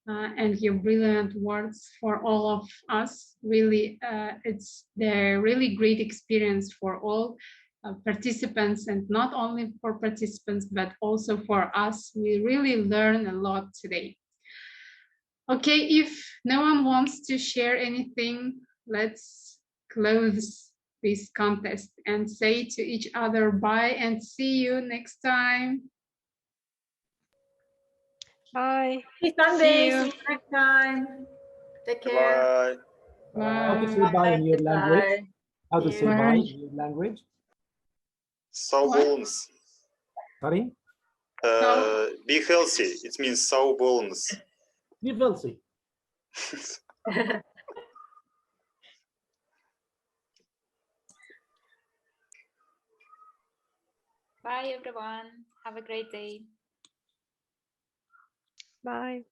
Speaker 1: and your brilliant words for all of us. Really, it's the really great experience for all participants, and not only for participants, but also for us. We really learn a lot today. Okay, if no one wants to share anything, let's close this contest and say to each other bye and see you next time.
Speaker 2: Bye.
Speaker 6: Happy Sunday. See you next time. Take care.
Speaker 4: Bye.
Speaker 8: How to say bye in your language? How to say bye in your language?
Speaker 4: Sağ olunuz.
Speaker 8: Sorry?
Speaker 4: Be healthy. It means sağ olunuz.
Speaker 8: Be healthy.
Speaker 5: Bye, everyone. Have a great day.
Speaker 2: Bye.